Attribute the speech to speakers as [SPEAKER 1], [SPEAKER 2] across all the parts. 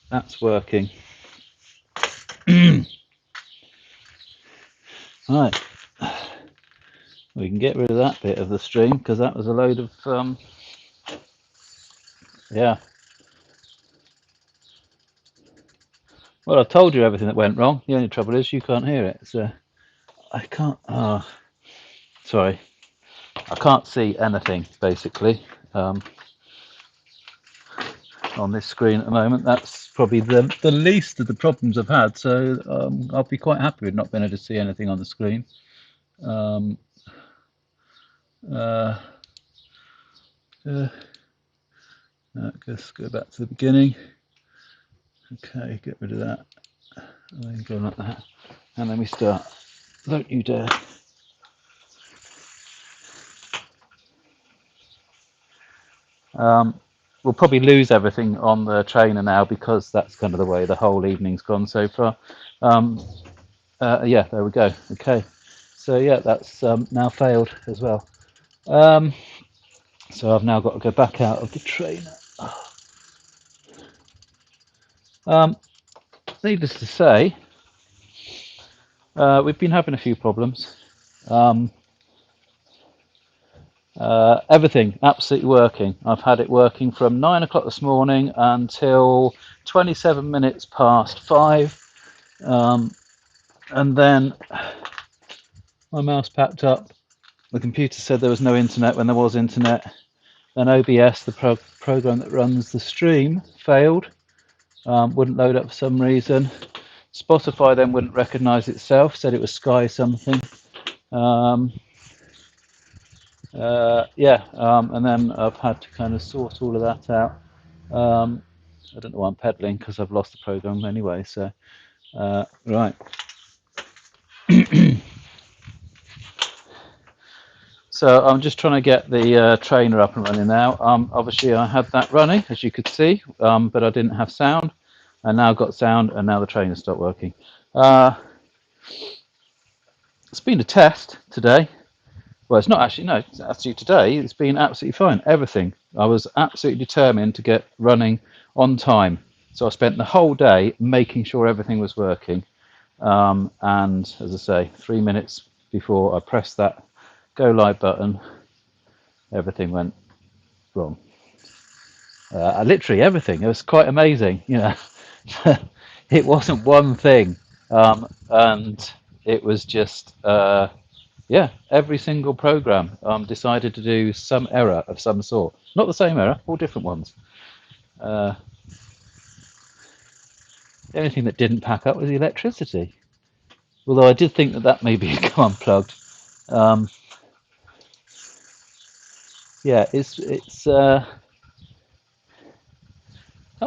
[SPEAKER 1] That's working. Right, we can get rid of that bit of the stream because that was a load of yeah. Well, I told you everything that went wrong. The only trouble is you can't hear it. So I can't. Oh, sorry, I can't see anything basically on this screen at the moment. That's probably the least of the problems I've had. So I'll be quite happy with not being able to see anything on the screen. Um, uh, let's go back to the beginning. Okay, get rid of that. And then go like that. And then we start. Don't you dare. We'll probably lose everything on the trainer now because that's kind of the way the whole evening's gone so far. Yeah, there we go. Okay. So yeah, that's now failed as well. So I've now got to go back out of the trainer. Needless to say, we've been having a few problems. Everything absolutely working. I've had it working from 9 o'clock this morning until 27 minutes past 5. And then my mouse packed up. The computer said there was no internet when there was internet. Then OBS, the program that runs the stream, failed. Wouldn't load up for some reason. Spotify then wouldn't recognise itself, said it was Sky something. And then I've had to kind of sort all of that out. I don't know why I'm peddling because I've lost the program anyway. So, right. So I'm just trying to get the trainer up and running now. Obviously I had that running, as you could see, but I didn't have sound. And now I've got sound, and now the trainer stopped working. It's been a test today. Well, it's not actually, no, it's actually today. It's been absolutely fine. Everything. I was absolutely determined to get running on time. So I spent the whole day making sure everything was working. And as I say, 3 minutes before I pressed that go live button, everything went wrong. Literally everything. It was quite amazing. You know, it wasn't one thing. And it was just yeah, every single program decided to do some error of some sort. Not the same error, all different ones. The only thing that didn't pack up was the electricity. Although I did think that that maybe had come unplugged. Yeah, it's. I'd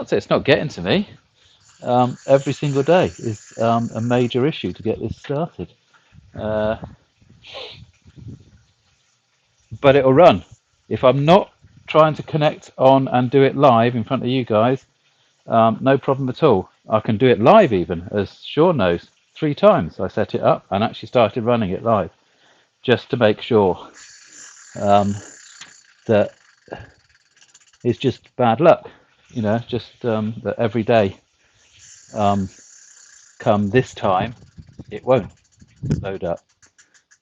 [SPEAKER 1] say it's not getting to me. Every single day is a major issue to get this started. But it'll run. If I'm not trying to connect on and do it live in front of you guys, no problem at all. I can do it live even, as Sean knows. 3 times I set it up and actually started running it live, just to make sure that it's just bad luck. You know, just that every day come this time, it won't load up.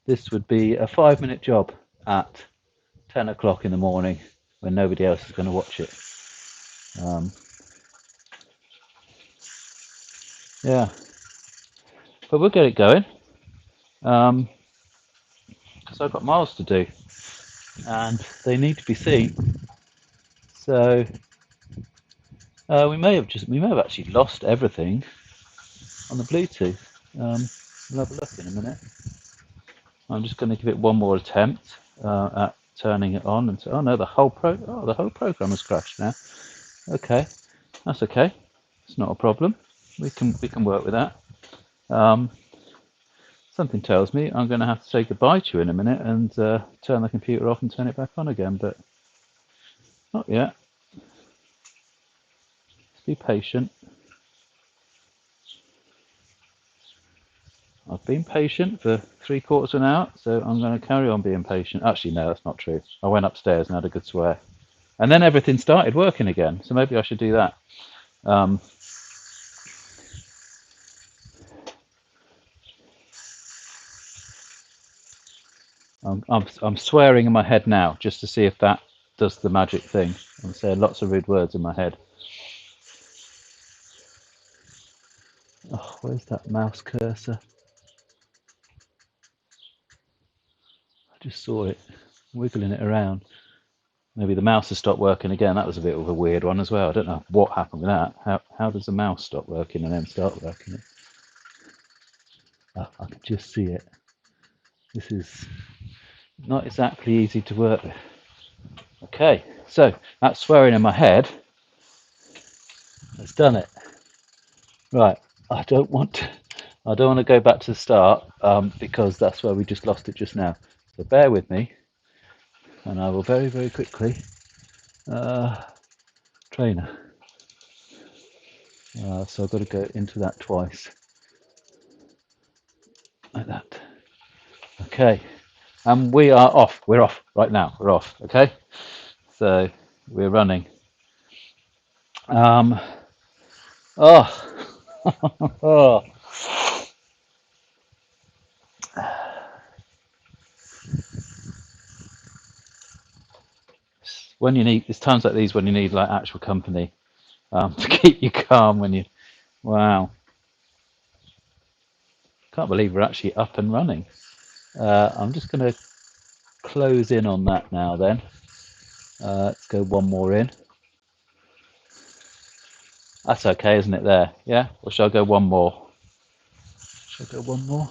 [SPEAKER 1] This would be a 5-minute job at 10 o'clock in the morning when nobody else is going to watch it. Yeah, but we'll get it going because I've got miles to do and they need to be seen. So we may have actually lost everything on the Bluetooth. We'll have a look in a minute. I'm just going to give it one more attempt at turning it on and say, oh no, the whole program has crashed now. Okay, that's okay. It's not a problem. We can work with that. Something tells me I'm going to have to say goodbye to you in a minute and turn the computer off and turn it back on again, but not yet. Just be patient. I've been patient for 3/4 of an hour, so I'm going to carry on being patient. Actually, no, that's not true. I went upstairs and had a good swear. And then everything started working again, so maybe I should do that. I'm swearing in my head now just to see if that does the magic thing. I'm saying lots of rude words in my head. Oh, where's that mouse cursor? I just saw it wiggling it around. Maybe the mouse has stopped working again. That was a bit of a weird one as well. I don't know what happened with that. How does the mouse stop working and then start working? Oh, I can just see it. This is not exactly easy to work with. Okay, so that swearing in my head has done it. Right, I don't want to go back to the start because that's where we just lost it just now. So bear with me, and I will very, very quickly trainer. So I've got to go into that twice, like that. Okay, and we are off. We're off right now. We're off. Okay, so we're running. Oh, oh. When you need, it's times like these when you need like actual company to keep you calm when you. Wow, can't believe we're actually up and running. I'm just going to close in on that now. Then let's go one more in. That's okay, isn't it? There, yeah. Or shall I go one more? Shall I go one more?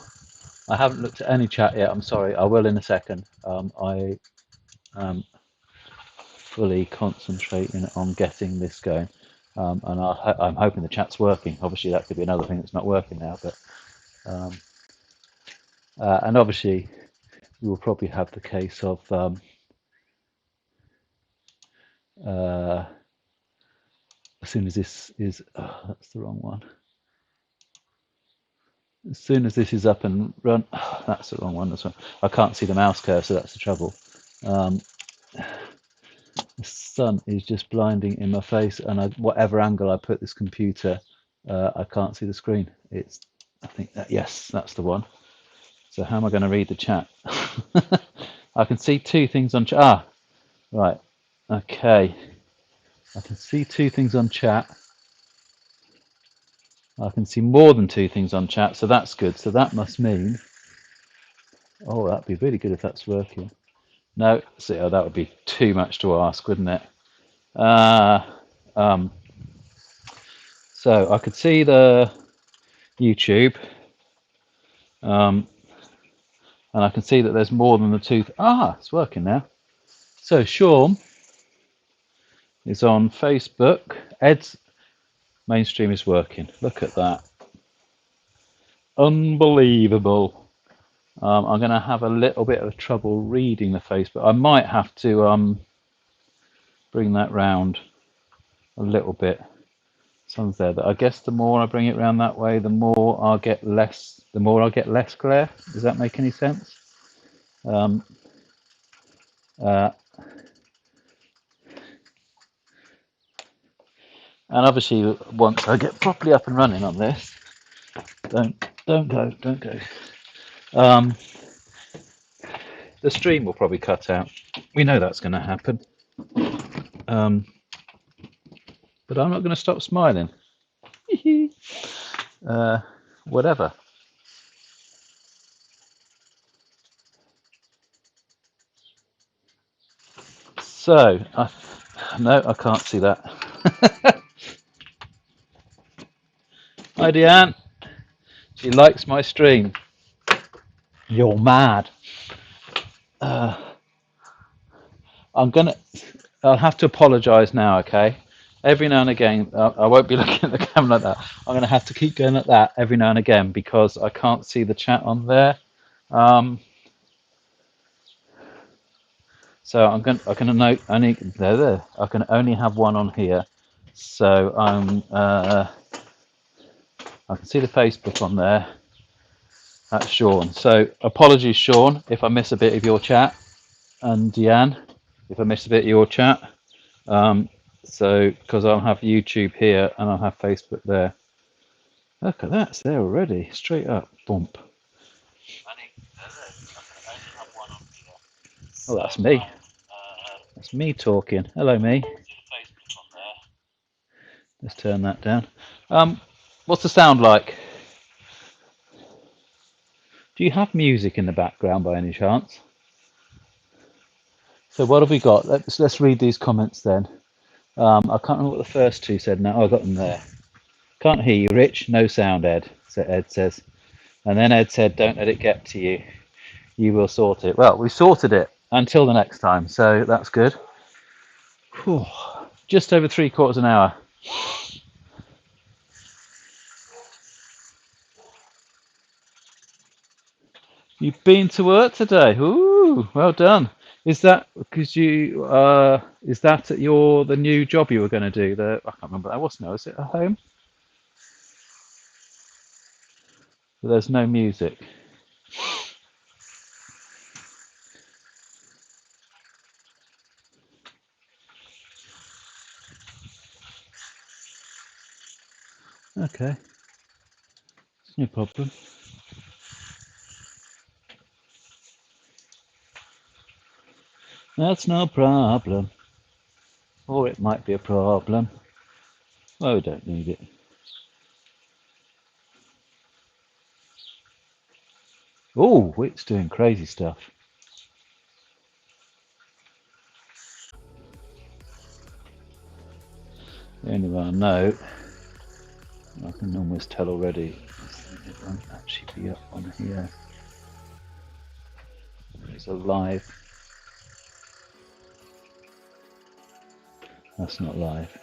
[SPEAKER 1] I haven't looked at any chat yet. I'm sorry. I will in a second. I am fully concentrating on getting this going. And I'm hoping the chat's working. Obviously, that could be another thing that's not working now. But and obviously, we will probably have the case of as soon as this is. Oh, that's the wrong one. As soon as this is up and run, oh, that's the wrong one. That's one. I can't see the mouse cursor. That's the trouble. The sun is just blinding in my face, and whatever angle I put this computer, I can't see the screen. It's, I think that yes, that's the one. So how am I going to read the chat? I can see two things on chat. Ah, right. Okay. I can see two things on chat. I can see more than two things on chat, so that's good. So that must mean, oh, that'd be really good if that's working. No, see, oh, that would be too much to ask, wouldn't it? So I could see the YouTube, and I can see that there's more than the two. It's working now. So Sean is on Facebook. Ed's mainstream is working. Look at that. Unbelievable. I'm going to have a little bit of trouble reading the Facebook. I might have to bring that round a little bit. Someone's there. I guess the more I bring it round that way, the more I'll get less. The more I'll get less glare. Does that make any sense? And obviously, once I get properly up and running on this, don't go. The stream will probably cut out. We know that's going to happen. But I'm not going to stop smiling. Whatever. So, no, I can't see that. Hi, Deanne. She likes my stream. You're mad. I'll have to apologise now, okay? Every now and again, I won't be looking at the camera like that. I'm going to have to keep going like that every now and again because I can't see the chat on there. So I can note only there. I can only have one on here. So I can see the Facebook on there. That's Sean. So apologies, Sean, if I miss a bit of your chat, and Deanne, if I miss a bit of your chat. So because I'll have YouTube here and I'll have Facebook there. Look at that, it's there already, straight up, bump. Oh, that's me. That's me talking. Hello, me. Let's turn that down. What's the sound like? Do you have music in the background by any chance? So what have we got? Let's read these comments then. I can't remember what the first two said now. Oh, I got them there. Can't hear you, Rich. No sound, Ed. So Ed says. And then Ed said, don't let it get to you. You will sort it. Well, we sorted it until the next time. So that's good. Whew. Just over 3/4 an hour. You've been to work today. Ooh, well done. Is that because you is that the new job you were going to do? I can't remember that, wasn't it? Was it at home? But there's no music. Okay, no problem. That's no problem. Or it might be a problem. Oh, we don't need it. Oh, it's doing crazy stuff. The only one I know, I can almost tell already, it won't actually be up on here. It's a live. That's not live.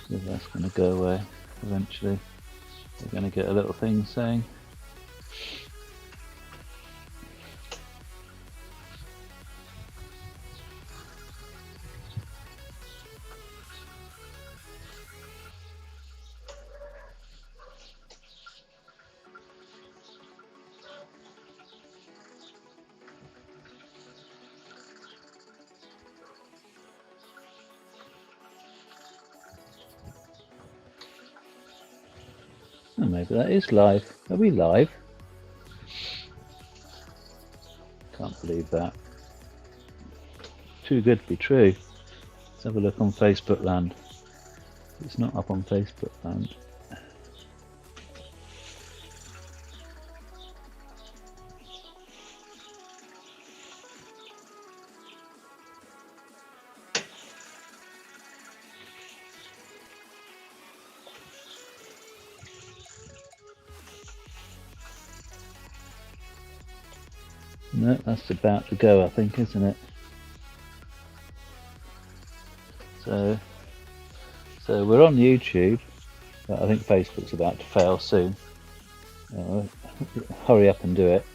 [SPEAKER 1] So that's going to go away eventually. We're going to get a little thing saying. Oh, maybe that is live. Are we live? Can't believe that. Too good to be true. Let's have a look on Facebook land. It's not up on Facebook land. No, that's about to go, I think, isn't it? So we're on YouTube, but I think Facebook's about to fail soon. Hurry up and do it.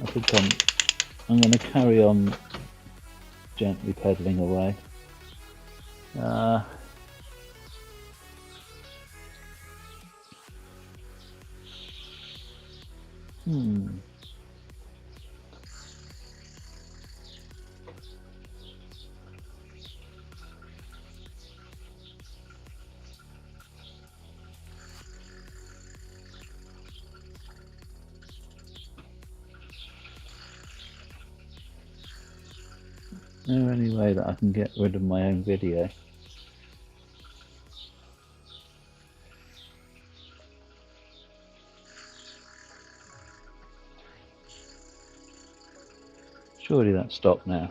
[SPEAKER 1] I think I'm going to carry on gently pedalling away. Is there any way that I can get rid of my own video? Surely that's stopped now.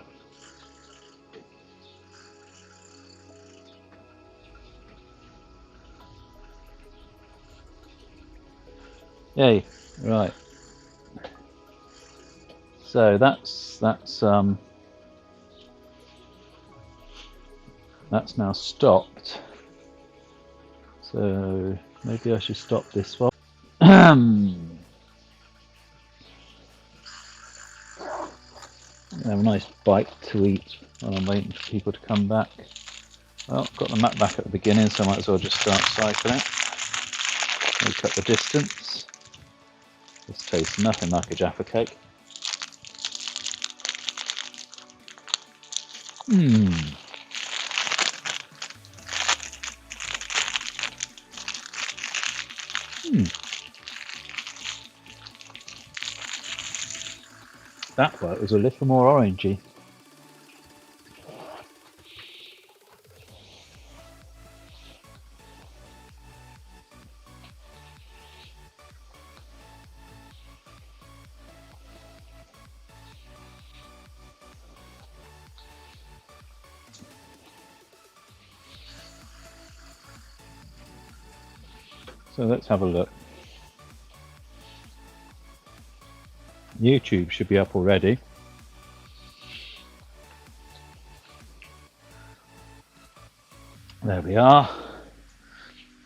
[SPEAKER 1] Yay! Right. So that's now stopped. So maybe I should stop this one. Have a nice bite to eat while I'm waiting for people to come back. Well, got the map back at the beginning, so I might as well just start cycling. Make up the distance. This tastes nothing like a Jaffa cake. That bite was a little more orangey. So let's have a look. YouTube should be up already. There we are.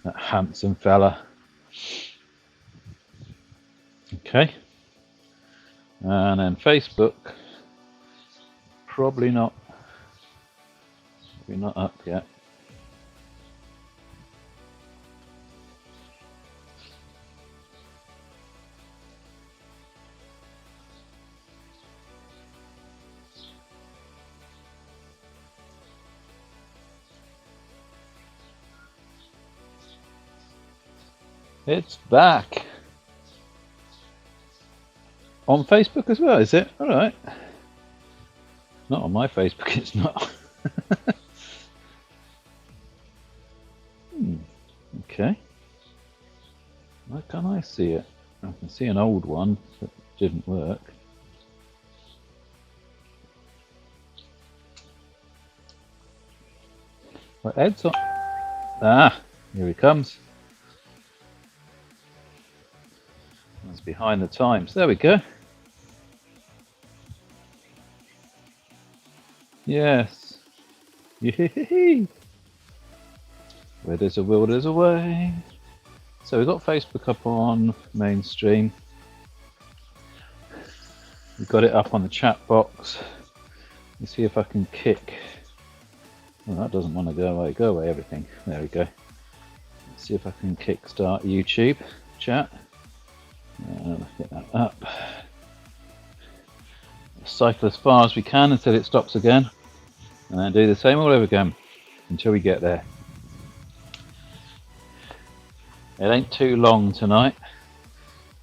[SPEAKER 1] That handsome fella. Okay. And then Facebook, probably not up yet. It's back on Facebook as well, is it? All right. Not on my Facebook, it's not. Okay. Why can't I see it? I can see an old one that didn't work. Well, Ed's on. Ah, here he comes. That's behind the times. There we go. Yes. Yee-hee-hee. Where there's a will, there's a way. So we've got Facebook up on mainstream. We've got it up on the chat box. Let's see if I can kick. Well, that doesn't want to go away. Go away, everything. There we go. Let's see if I can kickstart YouTube chat. Let's get that up. Cycle as far as we can until it stops again. And then do the same all over again until we get there. It ain't too long tonight,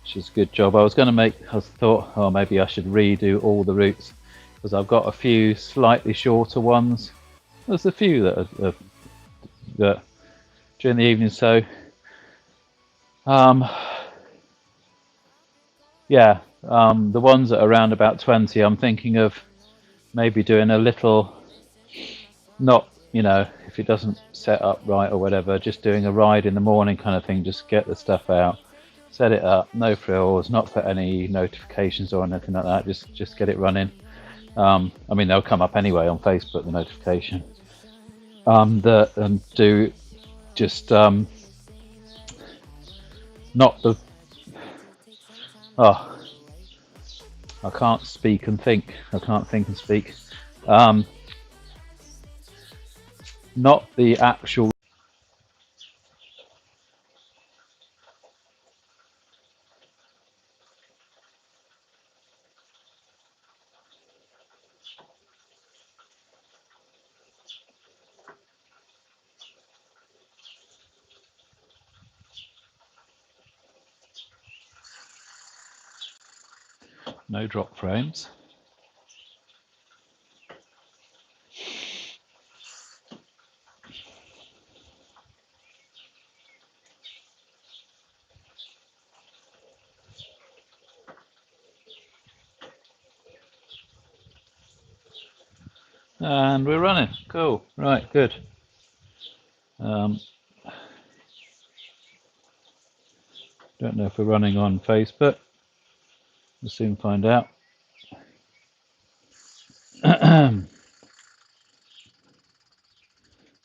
[SPEAKER 1] which is a good job. I thought, oh, maybe I should redo all the routes because I've got a few slightly shorter ones. There's a few that during the evening. So, yeah, the ones that are around about 20, I'm thinking of maybe doing a little, not, if it doesn't set up right or whatever, just doing a ride in the morning kind of thing, just get the stuff out, set it up, no frills, not put any notifications or anything like that, just get it running. I mean, they'll come up anyway on Facebook, the notification. Do just not the. Oh, I can't speak and think. I can't think and speak. Not the actual. No drop frames. And we're running. Cool. Right, good. Don't know if we're running on Facebook. We'll soon find out.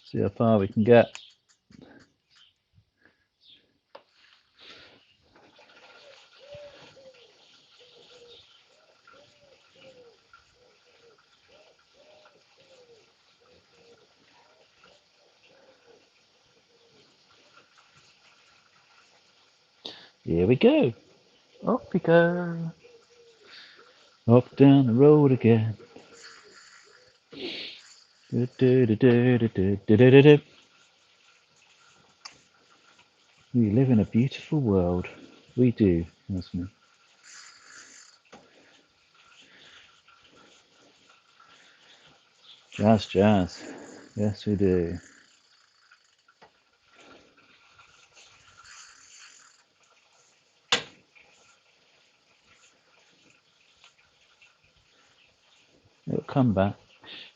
[SPEAKER 1] See how far we can get. Here we go. Off we go. Off down the road again. Do, do, do, do, do, do, do, do, do. We live in a beautiful world. We do, Husband. Jazz, jazz. Yes, we do. It'll come back.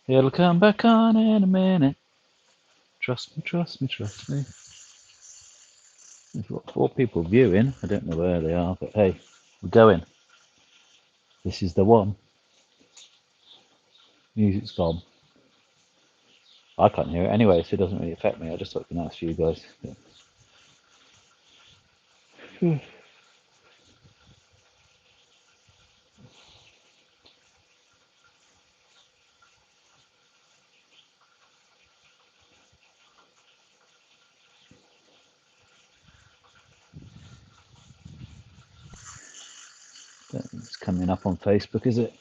[SPEAKER 1] It'll come back on in a minute. Trust me, trust me, trust me. We've got 4 people viewing. I don't know where they are, but hey, we're going. This is the one. Music's gone. I can't hear it anyway, so it doesn't really affect me. I just thought it would be nice for you guys. It's coming up on Facebook, is it?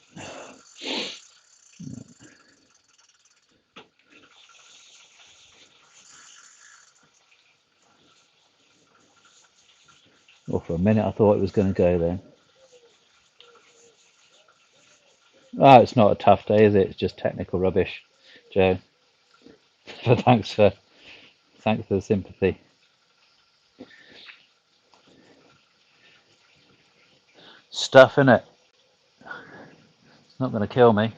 [SPEAKER 1] Well, for a minute I thought it was going to go then. Oh, it's not a tough day, is it? It's just technical rubbish, Joe. But thanks for the sympathy. Stuff in it. It's not going to kill me.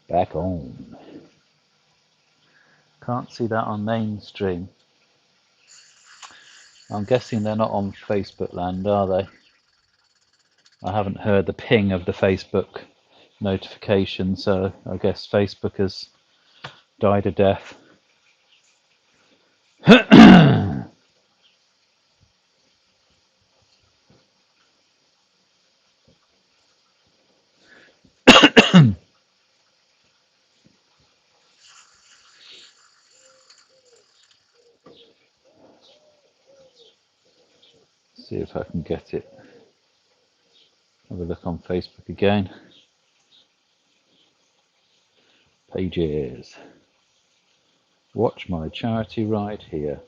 [SPEAKER 1] Back on. Can't see that on mainstream. I'm guessing they're not on Facebook land, are they? I haven't heard the ping of the Facebook notification, so I guess Facebook has died a death. See if I can get it. Have a look on Facebook again. Pages. Watch my charity ride here.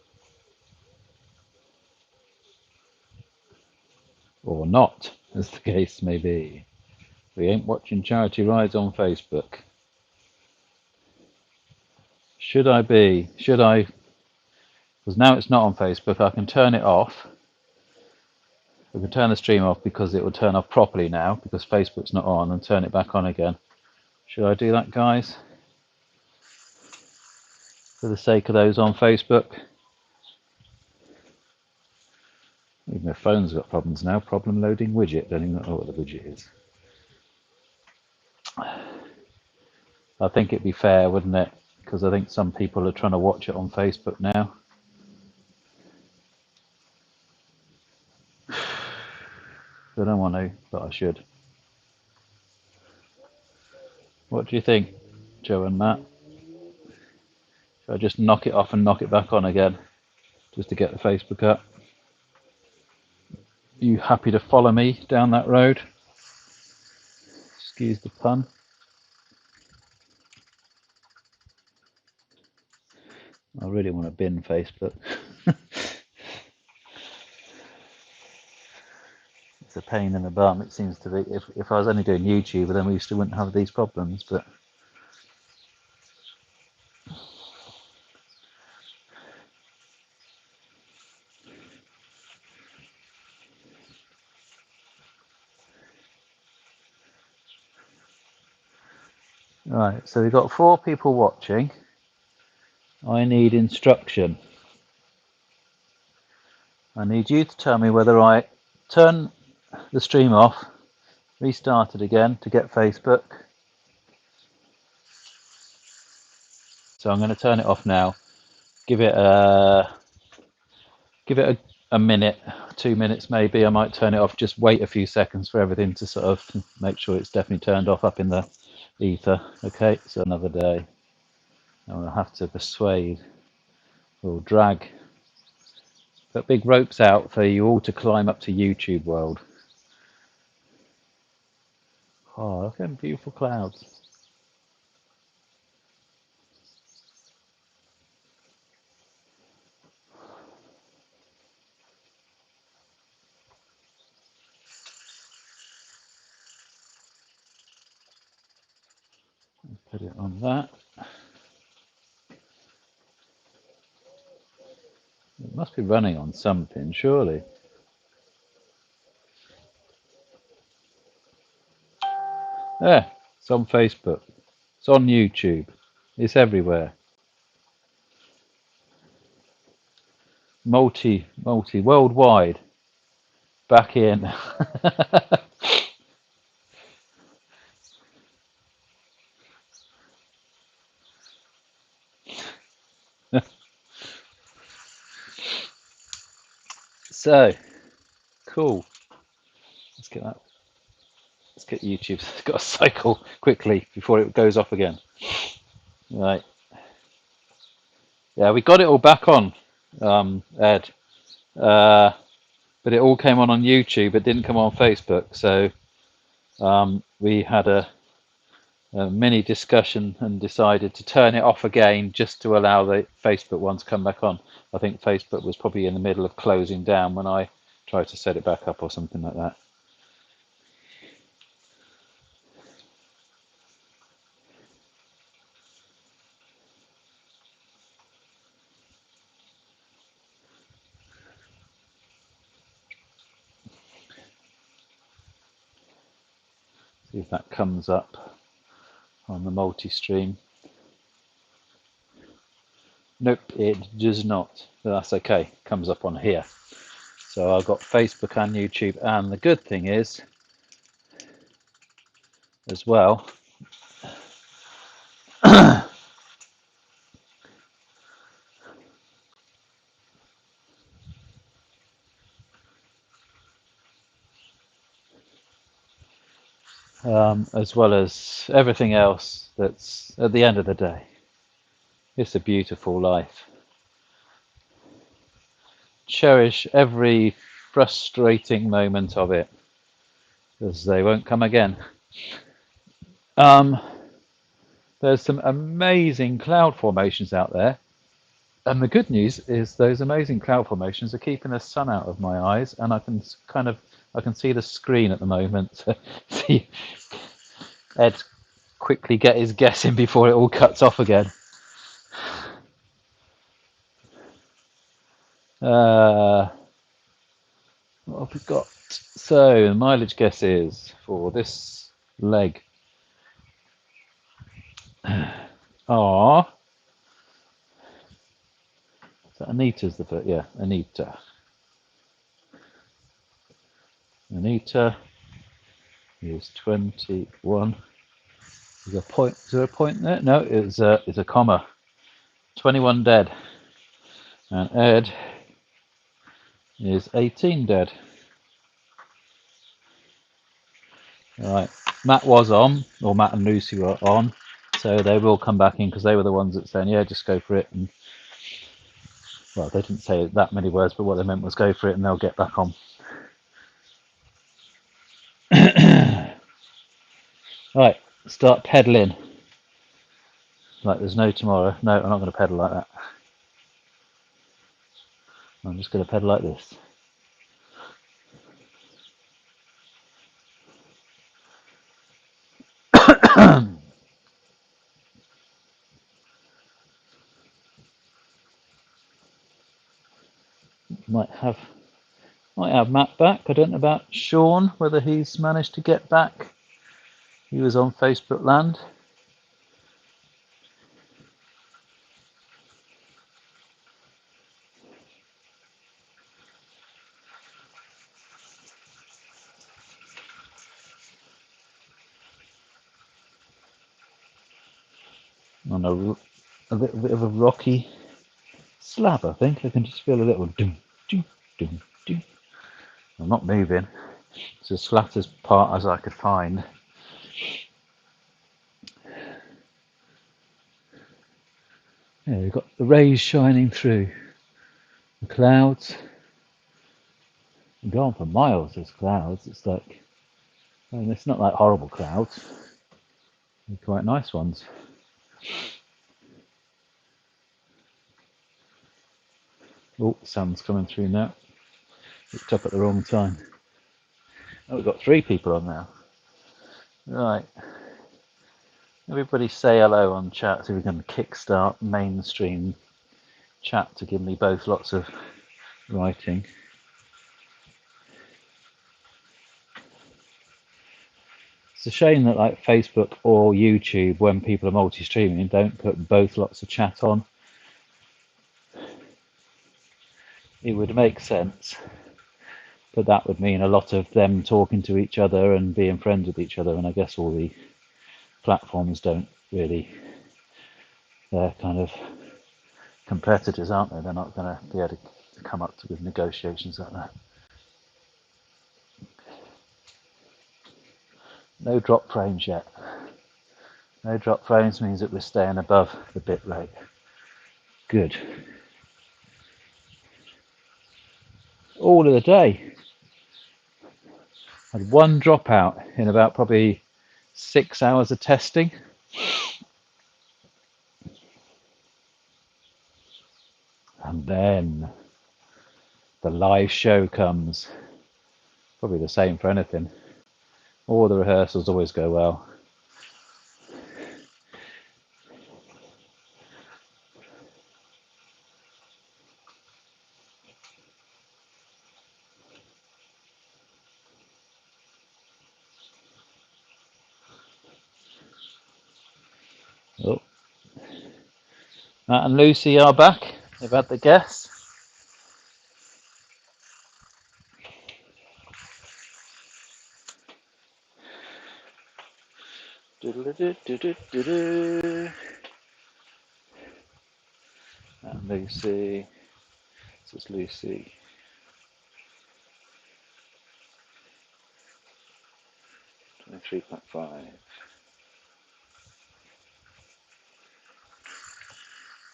[SPEAKER 1] Or not, as the case may be. We ain't watching charity rides on Facebook. Should I be? Should I? Because now it's not on Facebook, I can turn it off. I can turn the stream off because it will turn off properly now, because Facebook's not on, and turn it back on again. Should I do that, guys? For the sake of those on Facebook. Even my phone's got problems now. Problem loading widget. Don't even know what the widget is. I think it'd be fair, wouldn't it? Because I think some people are trying to watch it on Facebook now. I don't want to, but I should. What do you think, Joe and Matt? Should I just knock it off and knock it back on again, just to get the Facebook up? Are you happy to follow me down that road? Excuse the pun. I really want to bin Facebook. It's a pain in the bum, it seems to be. If I was only doing YouTube, then we still wouldn't have these problems, but Right, so we've got 4 people watching. I need instruction. I need you to tell me whether I turn the stream off, restart it again to get Facebook. So I'm going to turn it off now. Give it a minute, 2 minutes maybe. I might turn it off. Just wait a few seconds for everything to sort of make sure it's definitely turned off up in the ether. Okay, so another day. I'm going to have to persuade or drag, put big ropes out for you all to climb up to YouTube world. Oh, look at them beautiful clouds. Put it on that. It must be running on something, surely. There, it's on Facebook. It's on YouTube. It's everywhere. Worldwide. Back in. So, cool. Let's get that. Let's get YouTube. It's got to cycle quickly before it goes off again. Right. Yeah, we got it all back on, Ed. But it all came on YouTube. It didn't come on Facebook. So we had a mini discussion and decided to turn it off again just to allow the Facebook one to come back on. I think Facebook was probably in the middle of closing down when I tried to set it back up or something like that. See if that comes up on the multi-stream. Nope, it does not. But that's okay. It comes up on here. So I've got Facebook and YouTube, and the good thing is, as well, as well as everything else that's at the end of the day. It's a beautiful life. Cherish every frustrating moment of it, because they won't come again. There's some amazing cloud formations out there, and the good news is those amazing cloud formations are keeping the sun out of my eyes, and I can see the screen at the moment. See Ed quickly get his guess in before it all cuts off again. What have we got? So the mileage guess is for this leg. Ah, so Anita's the first. Yeah, Anita. Anita is 21. Is there a point? Is there a point there? No, it's a comma. 21 dead. And Ed is 18 dead. All right. Matt was on, or Matt and Lucy were on, so they will come back in because they were the ones that saying, yeah, just go for it. And well, they didn't say that many words, but what they meant was go for it, and they'll get back on. Right, start pedaling. Like there's no tomorrow. No, I'm not going to pedal like that. I'm just going to pedal like this. Might have Matt back. I don't know about Sean, whether he's managed to get back. He was on Facebook land. on a little bit of a rocky slab. I think I can just feel a little doom, doom, doom, doom. I'm not moving. It's as flat as part as I could find. Yeah, we've got the rays shining through the clouds. Go on for miles. There's clouds. It's like, I mean, it's not like horrible clouds. They're quite nice ones. Oh, the sun's coming through now. Looked up at the wrong time. Oh, we've got 3 people on now. Right. Everybody say hello on chat so we can kickstart mainstream chat to give me both lots of writing. It's a shame that like Facebook or YouTube, when people are multi-streaming, don't put both lots of chat on. It would make sense, but that would mean a lot of them talking to each other and being friends with each other, and I guess all the platforms don't really, they're kind of competitors, aren't they? They're not going to be able to come up with negotiations like that. No drop frames yet. No drop frames means that we're staying above the bit rate. Good. All of the day. Had 1 dropout in about probably 6 hours of testing. And then the live show comes. Probably the same for anything. All the rehearsals always go well. Oh. Matt and Lucy are back. They've had the guests. And Lucy. This is Lucy. $23.5.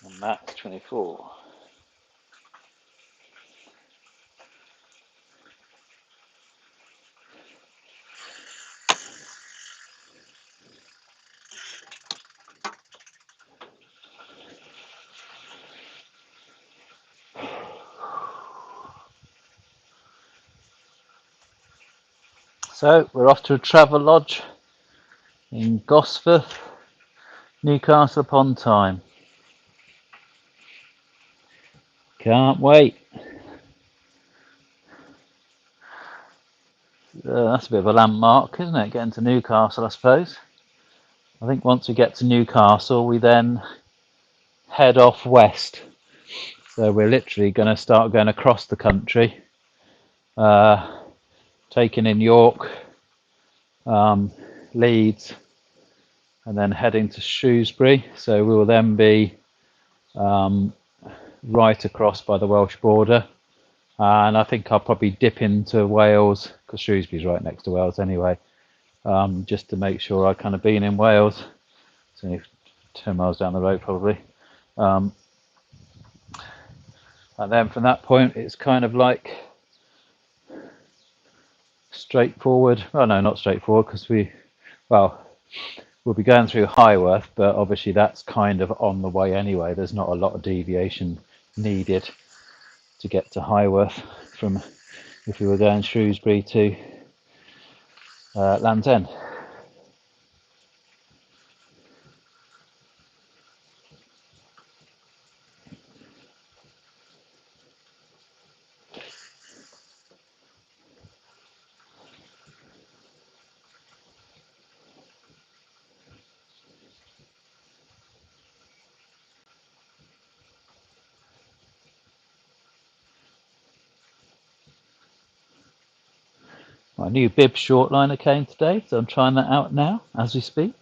[SPEAKER 1] And Matt's 24. So we're off to a travel lodge in Gosforth, Newcastle Upon Tyne. Can't wait. That's a bit of a landmark, isn't it? Getting to Newcastle, I suppose. I think once we get to Newcastle, we then head off west. So we're literally going to start going across the country, taking in York, Leeds, and then heading to Shrewsbury. So we will then be right across by the Welsh border. And I think I'll probably dip into Wales, because Shrewsbury's right next to Wales anyway, just to make sure I've kind of been in Wales. It's only 10 miles down the road probably. And then from that point, it's kind of like straightforward. Well, no, not straightforward, because we'll be going through Highworth, but obviously that's kind of on the way anyway. There's not a lot of deviation needed to get to Highworth from if we were going Shrewsbury to Land's End. My new bib shortliner came today, so I'm trying that out now as we speak.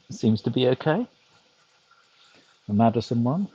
[SPEAKER 1] It seems to be okay. the Madison one.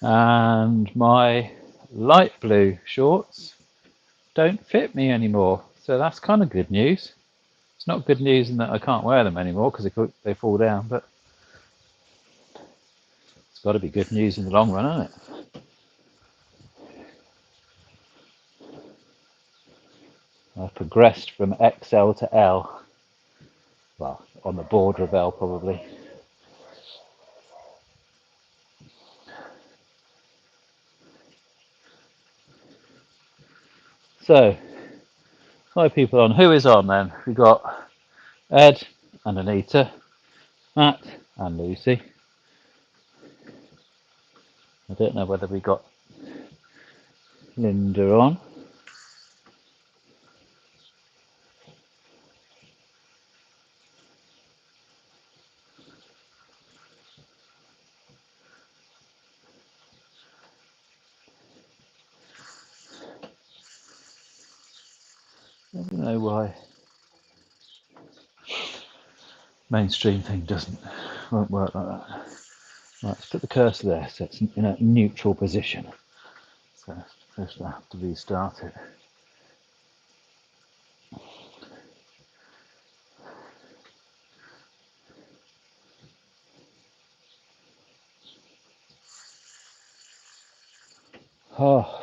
[SPEAKER 1] And my light blue shorts don't fit me anymore, so that's kind of good news. It's not good news in that I can't wear them anymore because they fall down, but it's got to be good news in the long run, hasn't it? I've progressed from XL to L. Well, on the border of L probably. So, 5 people on. Who is on then? We've got Ed and Anita, Matt and Lucy. I don't know whether we got Linda on. I don't know why mainstream thing won't work like that. Right, let's put the cursor there so it's in a neutral position. So first I have to restart it. Oh.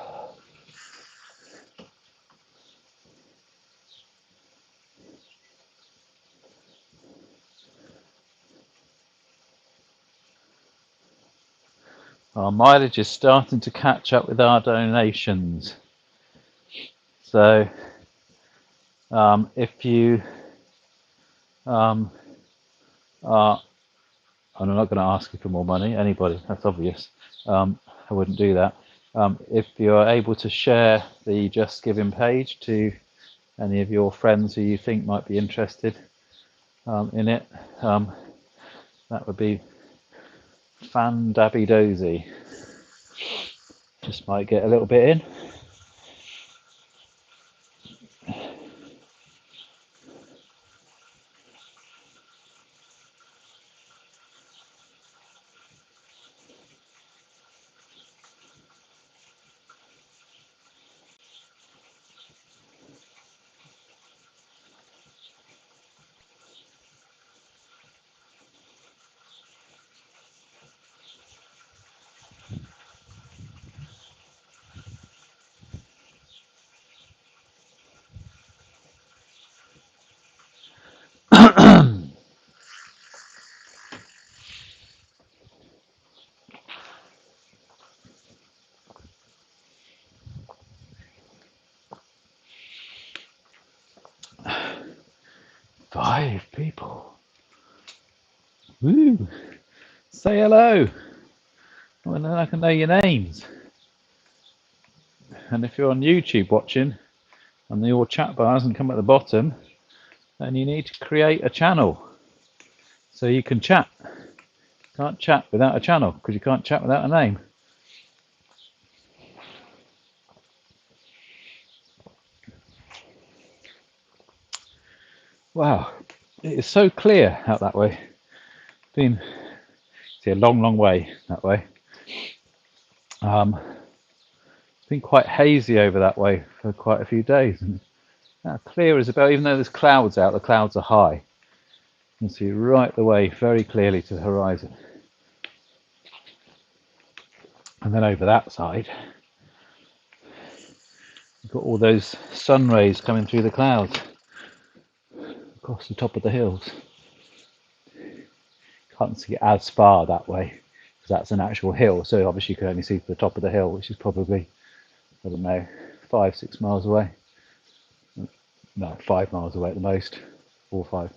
[SPEAKER 1] Our mileage is starting to catch up with our donations. So if you are, and I'm not going to ask you for more money, anybody, that's obvious. I wouldn't do that. If you're able to share the Just Giving page to any of your friends who you think might be interested in it, that would be fan-dabby-dozy. Just might get a little bit in. Five people. Woo! Say hello. Well, then I can know your names. And if you're on YouTube watching and your chat bar hasn't come at the bottom, then you need to create a channel so you can chat. You can't chat without a channel because you can't chat without a name. Wow, it is so clear out that way. It's a long way that way. It's been quite hazy over that way for quite a few days. And how clear is about, even though there's clouds out, the clouds are high. You can see right the way very clearly to the horizon. And then over that side, you've got all those sun rays coming through the clouds across the top of the hills. Can't see as far that way because that's an actual hill, so obviously you can only see to the top of the hill, which is probably, I don't know, 5-6 miles away. No, 5 miles away at the most, 4 or 5.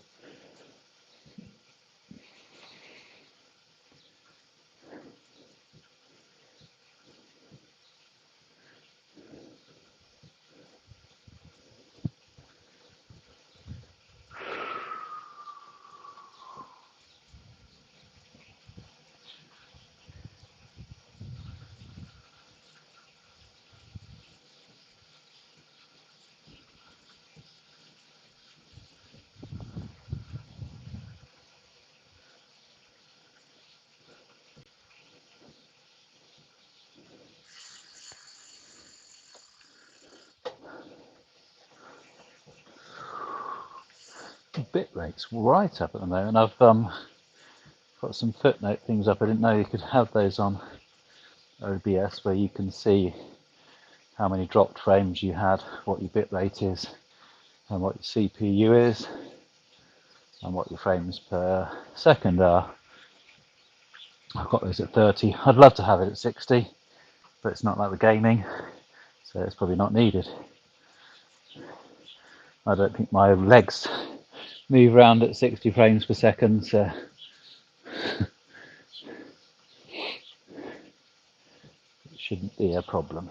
[SPEAKER 1] bit rate's right up at the moment. I've got some footnote things up. I didn't know you could have those on OBS where you can see how many dropped frames you had, what your bit rate is, and what your CPU is, and what your frames per second are. I've got those at 30. I'd love to have it at 60, but it's not like we're gaming, so it's probably not needed. I don't think my legs move around at 60 frames per second, so it shouldn't be a problem.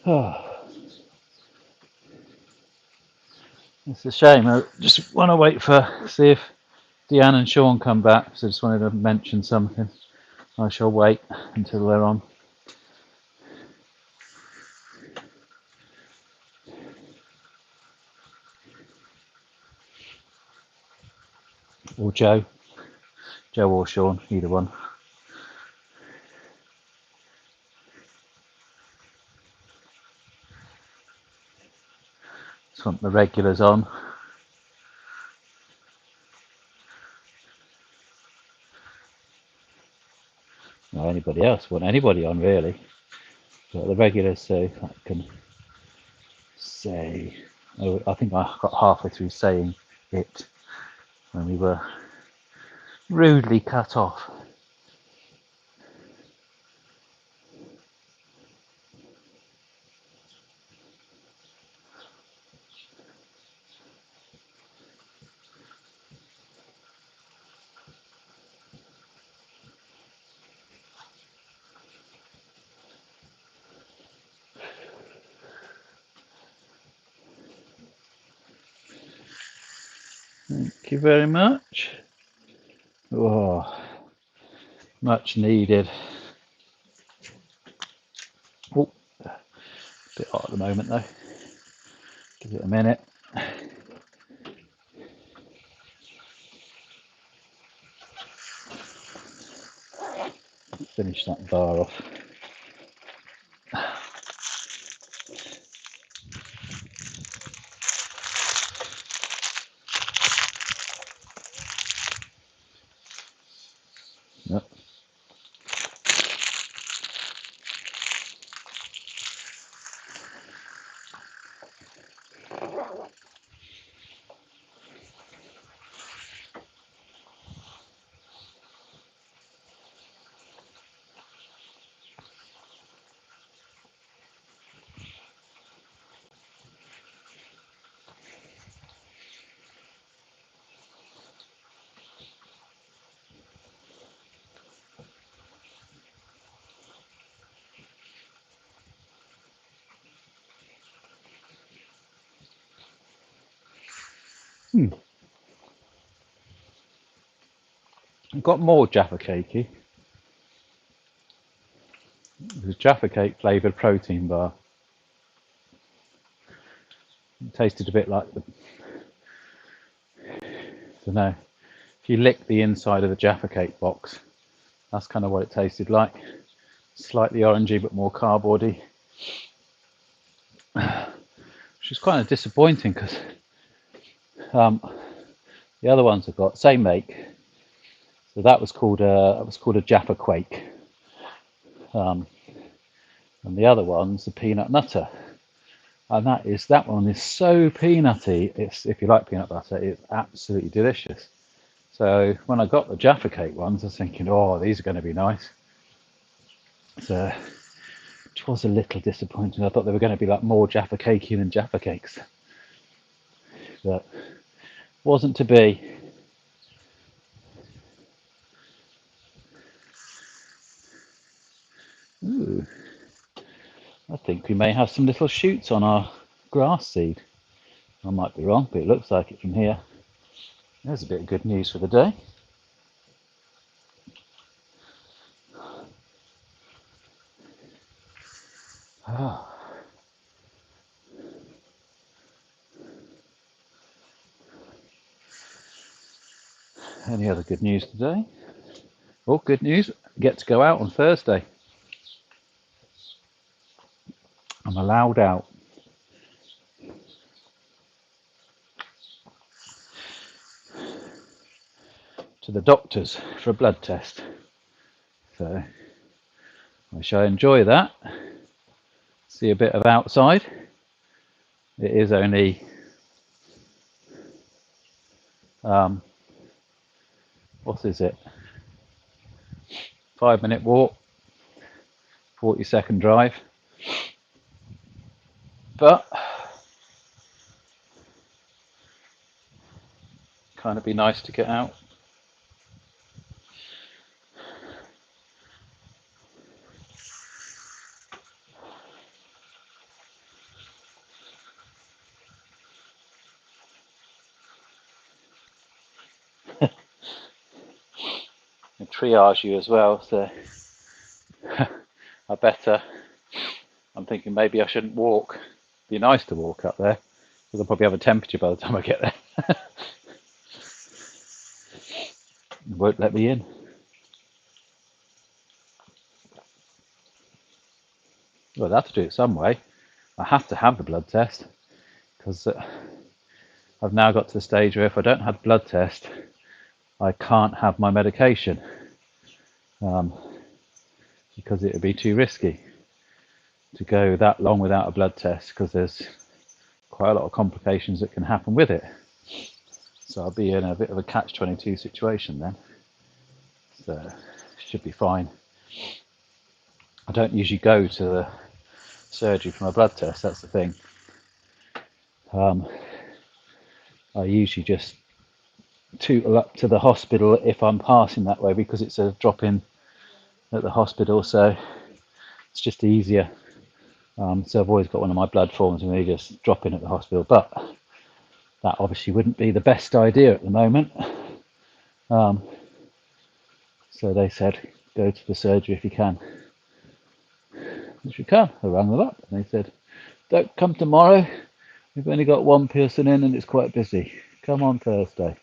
[SPEAKER 1] Oh, it's a shame. I just want to wait for see if Deanne and Sean come back, so I just wanted to mention something. I shall wait until they're on. Or Joe or Sean, either one. Just want the regulars on. Or anybody else, want anybody on really. But the regulars, so I can say, oh, I think I got halfway through saying it when we were rudely cut off. Thank you very much. Oh, much needed. Oh, a bit hot at the moment though. Give it a minute. Finish that bar off. Yep. I've got more Jaffa Cakey. There's Jaffa Cake flavoured protein bar. It tasted a bit like the, I don't know, if you lick the inside of the Jaffa Cake box, that's kind of what it tasted like. Slightly orangey but more cardboardy. Which is kind of disappointing because the other ones I've got, same make. So that was called a Jaffa Quake. And the other one's the Peanut Nutter. And that one is so peanutty. It's, if you like peanut butter, it's absolutely delicious. So when I got the Jaffa Cake ones, I was thinking, oh, these are going to be nice. So it was a little disappointing. I thought they were going to be like more Jaffa Cakey than Jaffa Cakes, but wasn't to be. Ooh, I think we may have some little shoots on our grass seed. I might be wrong, but it looks like it from here. There's a bit of good news for the day. Oh. Any other good news today? Oh, good news. I get to go out on Thursday. I'm allowed out. To the doctors for a blood test. So I shall enjoy that. See a bit of outside. It is only what is it? 5-minute walk, 40-second drive. But kind of be nice to get out. And triage you as well, so I better. I'm thinking maybe I shouldn't walk. Be nice to walk up there, because I'll probably have a temperature by the time I get there. It won't let me in. Well, I'll have to do it some way. I have to have the blood test, because I've now got to the stage where if I don't have the blood test, I can't have my medication, because it would be too risky to go that long without a blood test, because there's quite a lot of complications that can happen with it. So I'll be in a bit of a catch-22 situation then. So it should be fine. I don't usually go to the surgery for my blood test, that's the thing. I usually just tootle up to the hospital if I'm passing that way, because it's a drop-in at the hospital, so it's just easier. So I've always got one of my blood forms and they just drop in at the hospital, but that obviously wouldn't be the best idea at the moment. So they said, go to the surgery if you can. Which we can. I rang them up and they said, don't come tomorrow. We've only got one person in and it's quite busy. Come on Thursday.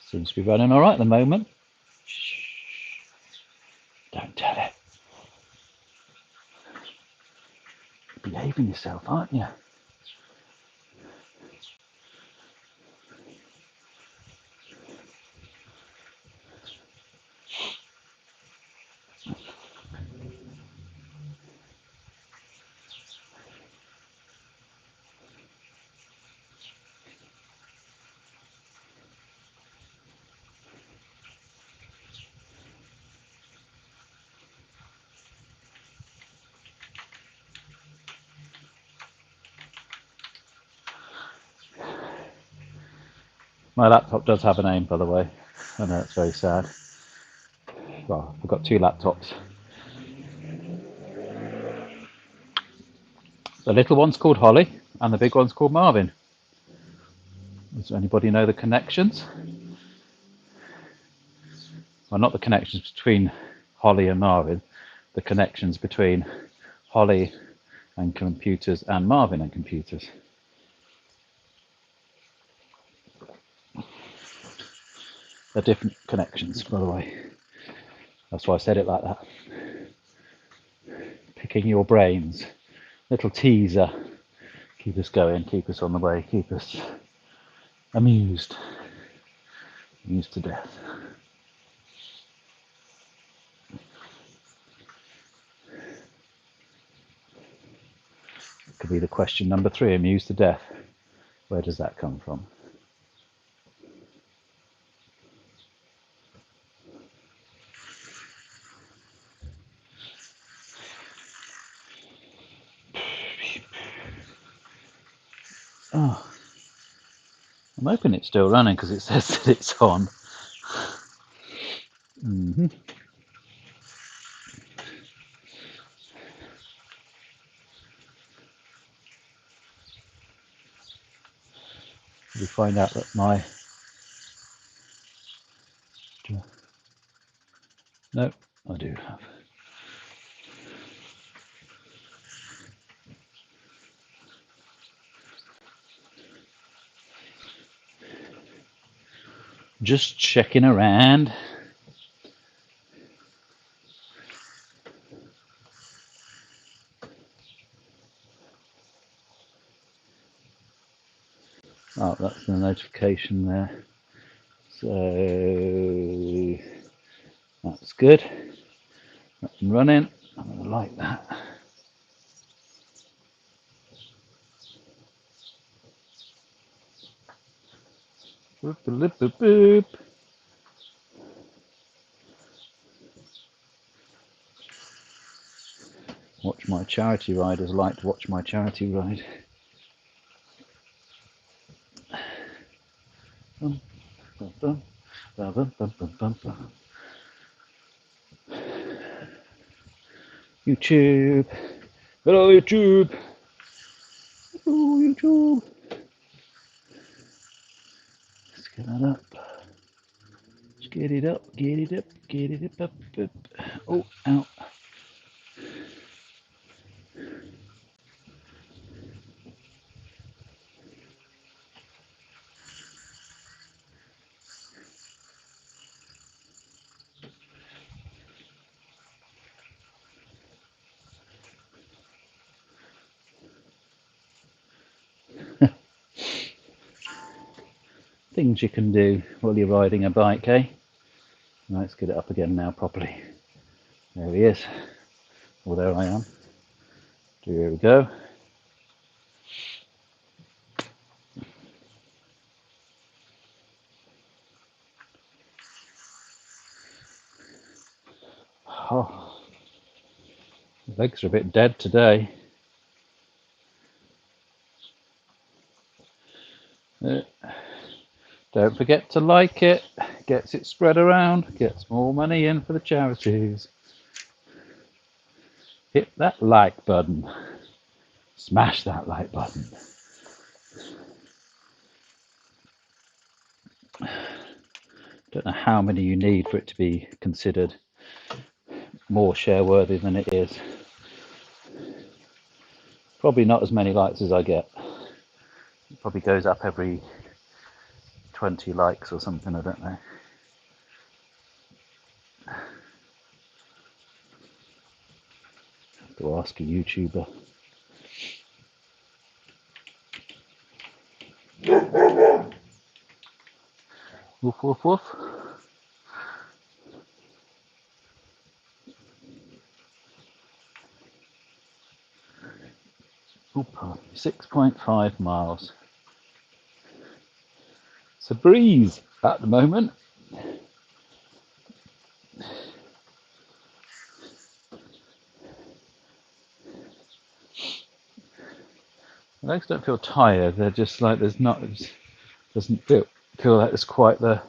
[SPEAKER 1] Seems to be running all right at the moment. Shh. Don't tell it. You're behaving yourself, aren't you? My laptop does have a name, by the way. I know it's very sad. Well, I've got two laptops. The little one's called Holly and the big one's called Marvin. Does anybody know the connections? Well, not the connections between Holly and Marvin, the connections between Holly and computers and Marvin and computers. They're different connections, by the way. That's why I said it like that. Picking your brains. Little teaser. Keep us going, keep us on the way, keep us amused. Amused to death. Could be the question number 3, amused to death. Where does that come from? Oh, I'm hoping it's still running because it says that it's on. We find out that my... No, I do have. Just checking around. Oh, that's the notification there. So that's good. That's running. I'm going to like that. Boop, boop, boop, boop. Watch my charity riders like to watch my charity ride. Bum, bum, bum, bum, bum, bum, bum, bum. YouTube. Hello, YouTube. Hello, YouTube. Let's get that up. Let's get it up, get it up, get it up, up. Oh, out. Things you can do while you're riding a bike, eh? Let's get it up again now properly. There he is. Well, there I am. Here we go. Oh, legs are a bit dead today. Don't forget to like it. Gets it spread around. Gets more money in for the charities. Hit that like button. Smash that like button. Don't know how many you need for it to be considered more share worthy than it is. Probably not as many likes as I get. It probably goes up every 20 likes or something, I don't know. Have to ask a YouTuber. Woof, woof, woof. Oop, 6.5 miles. It's a breeze at the moment. My legs don't feel tired. They're just like doesn't feel like there's quite the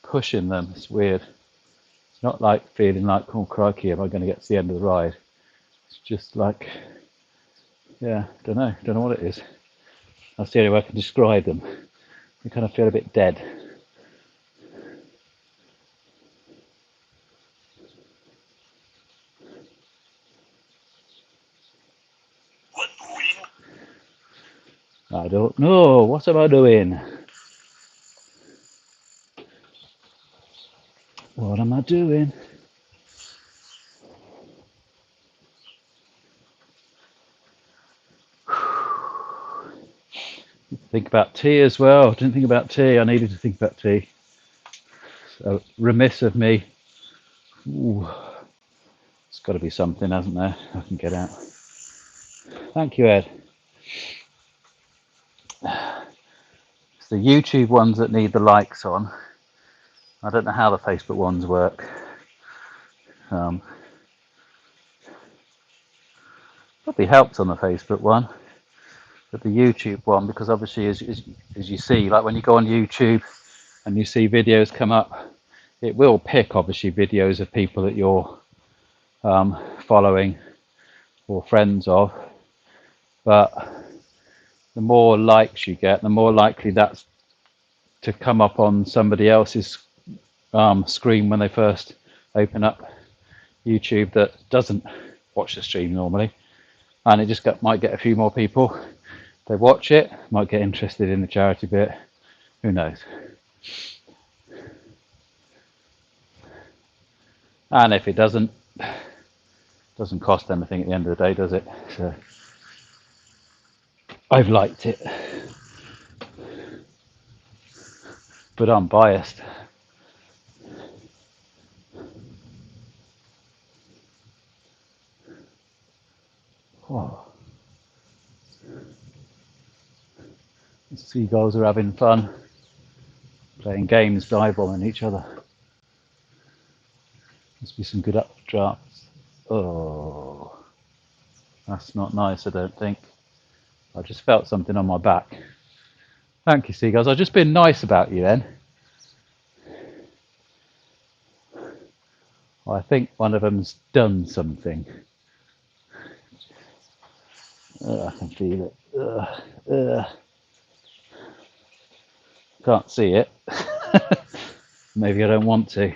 [SPEAKER 1] push in them. It's weird. It's not like feeling like, oh crikey, am I going to get to the end of the ride? It's just like, yeah, don't know what it is. That's the only way I can describe them. They kind of feel a bit dead. I don't know. What am I doing? What am I doing? Think about tea as well. Didn't think about tea. I needed to think about tea. So remiss of me. Ooh, it's got to be something, hasn't there? I can get out. Thank you, Ed. It's the YouTube ones that need the likes on. I don't know how the Facebook ones work. Probably helps on the Facebook one. But the YouTube one, because obviously as you see, like when you go on YouTube and you see videos come up, it will pick obviously videos of people that you're following or friends of, but the more likes you get, the more likely that's to come up on somebody else's screen when they first open up YouTube that doesn't watch the stream normally, and it just might get a few more people. They watch it, might get interested in the charity bit, who knows. And if it doesn't cost anything at the end of the day, does it? So I've liked it, but I'm biased. Oh. The seagulls are having fun, playing games, dive bombing each other. Must be some good updrafts. Oh, that's not nice, I don't think. I just felt something on my back. Thank you, seagulls. I've just been nice about you then. I think one of them's done something. I can feel it. Can't see it. Maybe I don't want to.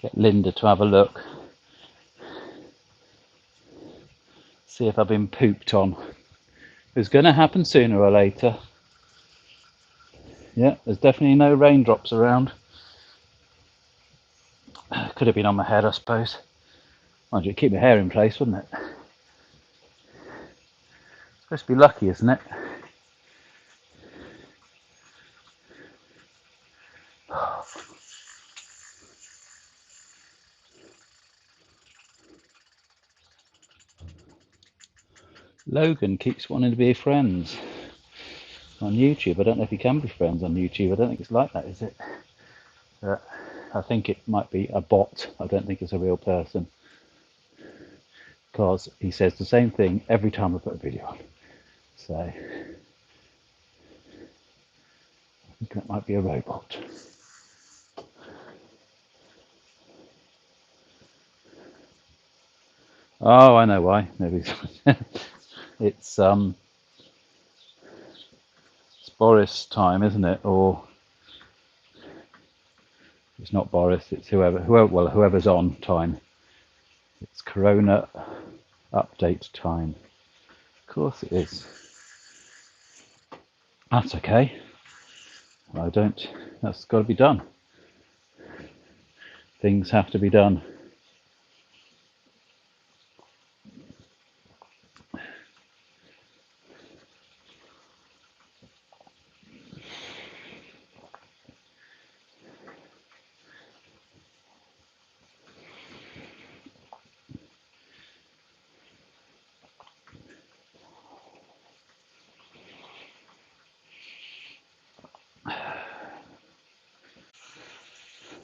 [SPEAKER 1] Get Linda to have a look. See if I've been pooped on. It's going to happen sooner or later. Yeah, there's definitely no raindrops around. Could have been on my head, I suppose. Mind you, keep my hair in place, wouldn't it? It's supposed to be lucky, isn't it? Logan keeps wanting to be friends on YouTube. I don't know if you can be friends on YouTube. I don't think it's like that, is it? I think it might be a bot. I don't think it's a real person. Because he says the same thing every time I put a video on. So I think that might be a robot. Oh, I know why. Maybe it's Boris time, isn't it? Or it's not Boris. It's whoever's on time. It's Corona update time. Of course it is. That's okay. That's got to be done. Things have to be done.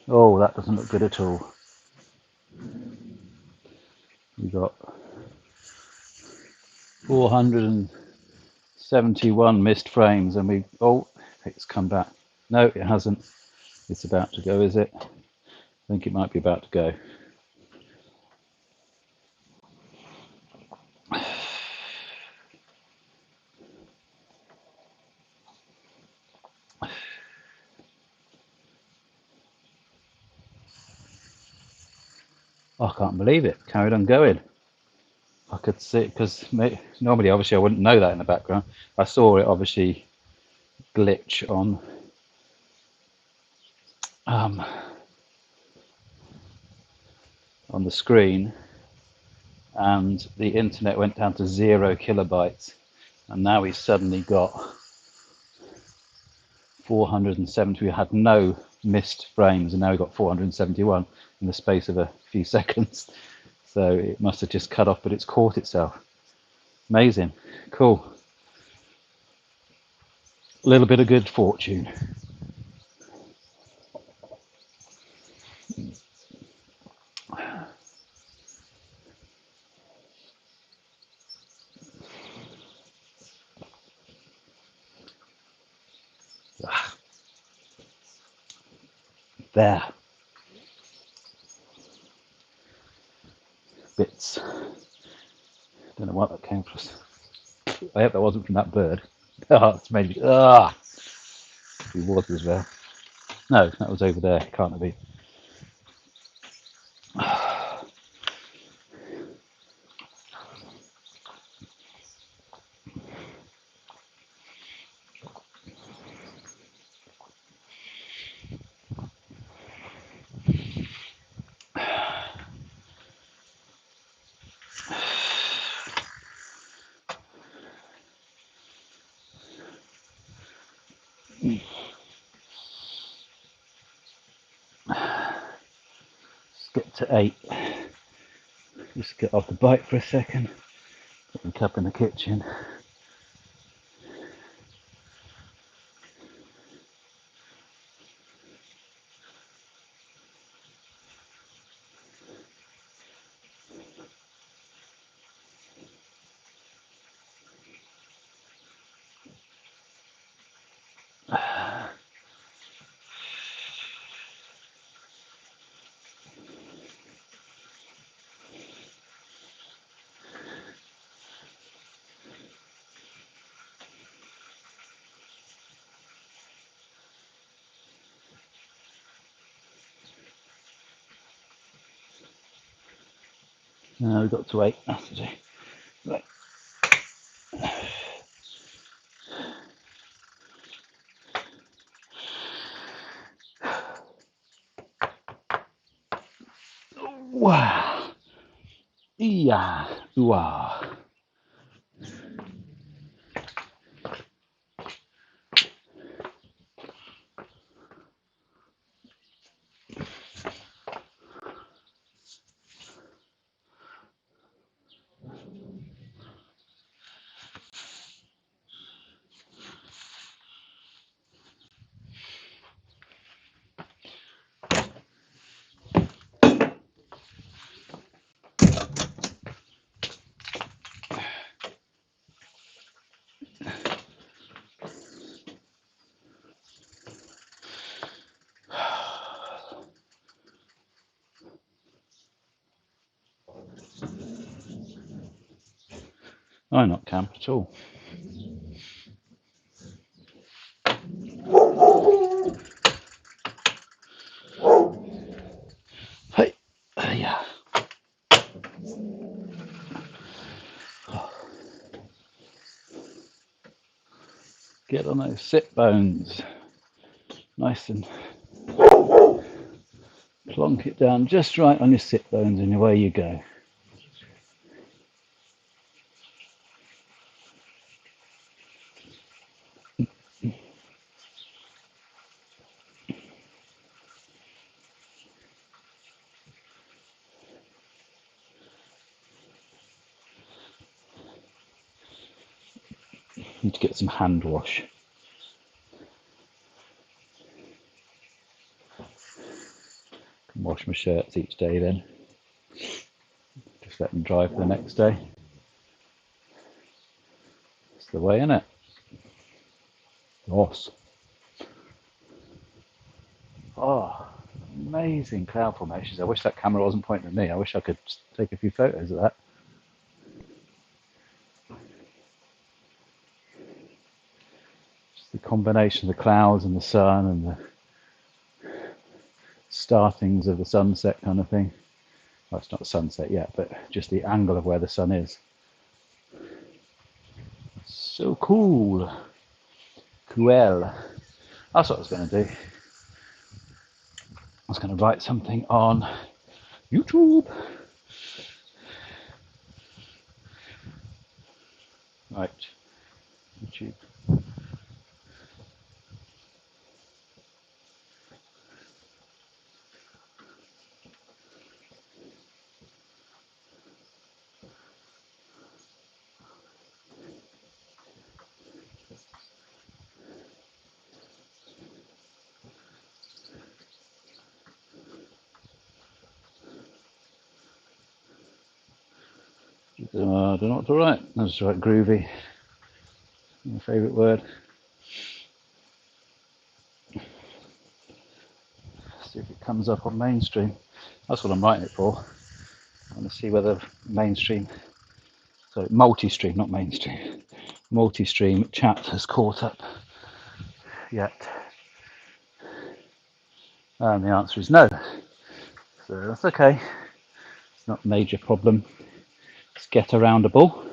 [SPEAKER 1] Oh, that doesn't look good at all. We got 471 missed frames, and it's come back. No, it hasn't. It's about to go, is it? I think it might be about to go. I can't believe it. Carried on going. I could see it because normally, obviously, I wouldn't know that in the background. I saw it obviously glitch on the screen, and the internet went down to 0 kilobytes, and now we've suddenly got 470. We had no missed frames, and now we've got 471 in the space of a few seconds. So it must have just cut off, but it's caught itself. Amazing. Cool. A little bit of good fortune. There. Bits. Don't know what that came from. I hope that wasn't from that bird. Oh, it's made me. Ah! It was as well. No, that was over there. Can't it be? Let's get to 8. Just get off the bike for a second. Put my cup in the kitchen. Now we've got to 8. That's the day. Right. Wow. Yeah. Wow. I not camp at all. Hey, yeah. Get on those sit bones. Nice and plonk it down just right on your sit bones and away you go. Need to get some hand wash. Can wash my shirts each day then. Just let them dry for the next day. It's the way, innit? Awesome. Oh, amazing cloud formations. I wish that camera wasn't pointing at me. I wish I could take a few photos of that. Just the combination of the clouds and the sun and the startings of the sunset kind of thing. Well, it's not the sunset yet, but just the angle of where the sun is. So cool. Cool. That's what I was going to do. I was going to write something on YouTube. Right. YouTube. I don't know what to write. I'll just write groovy. My favourite word. See if comes up on mainstream. That's what I'm writing it for. I want to see whether mainstream, sorry, multi-stream, not mainstream, multi-stream chat has caught up yet. And the answer is no. So that's okay. It's not a major problem. It's get aroundable.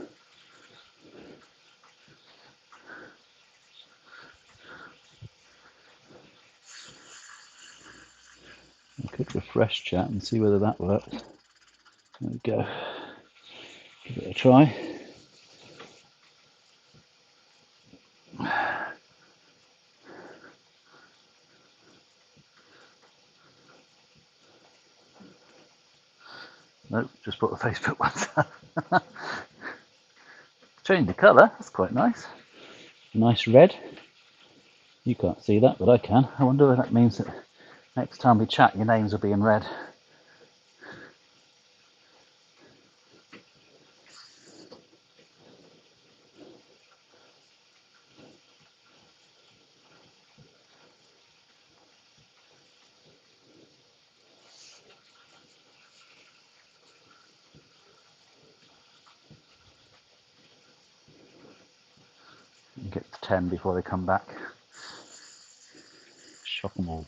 [SPEAKER 1] I could refresh chat and see whether that works. There we go. Give it a try. Nope, just put the Facebook ones up. Change the colour, that's quite nice. Nice red. You can't see that, but I can. I wonder if that means that next time we chat, your names will be in red. Get to 10 before they come back. Shock them all.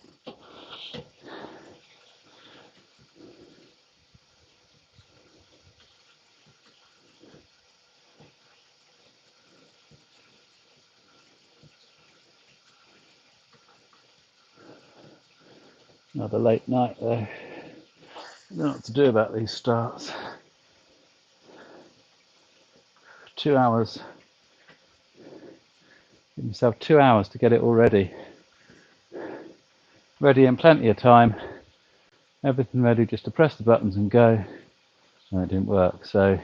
[SPEAKER 1] Another late night though. I don't know what to do about these starts. 2 hours. Give myself 2 hours to get it all ready. Ready in plenty of time. Everything ready just to press the buttons and go. No, it didn't work. So it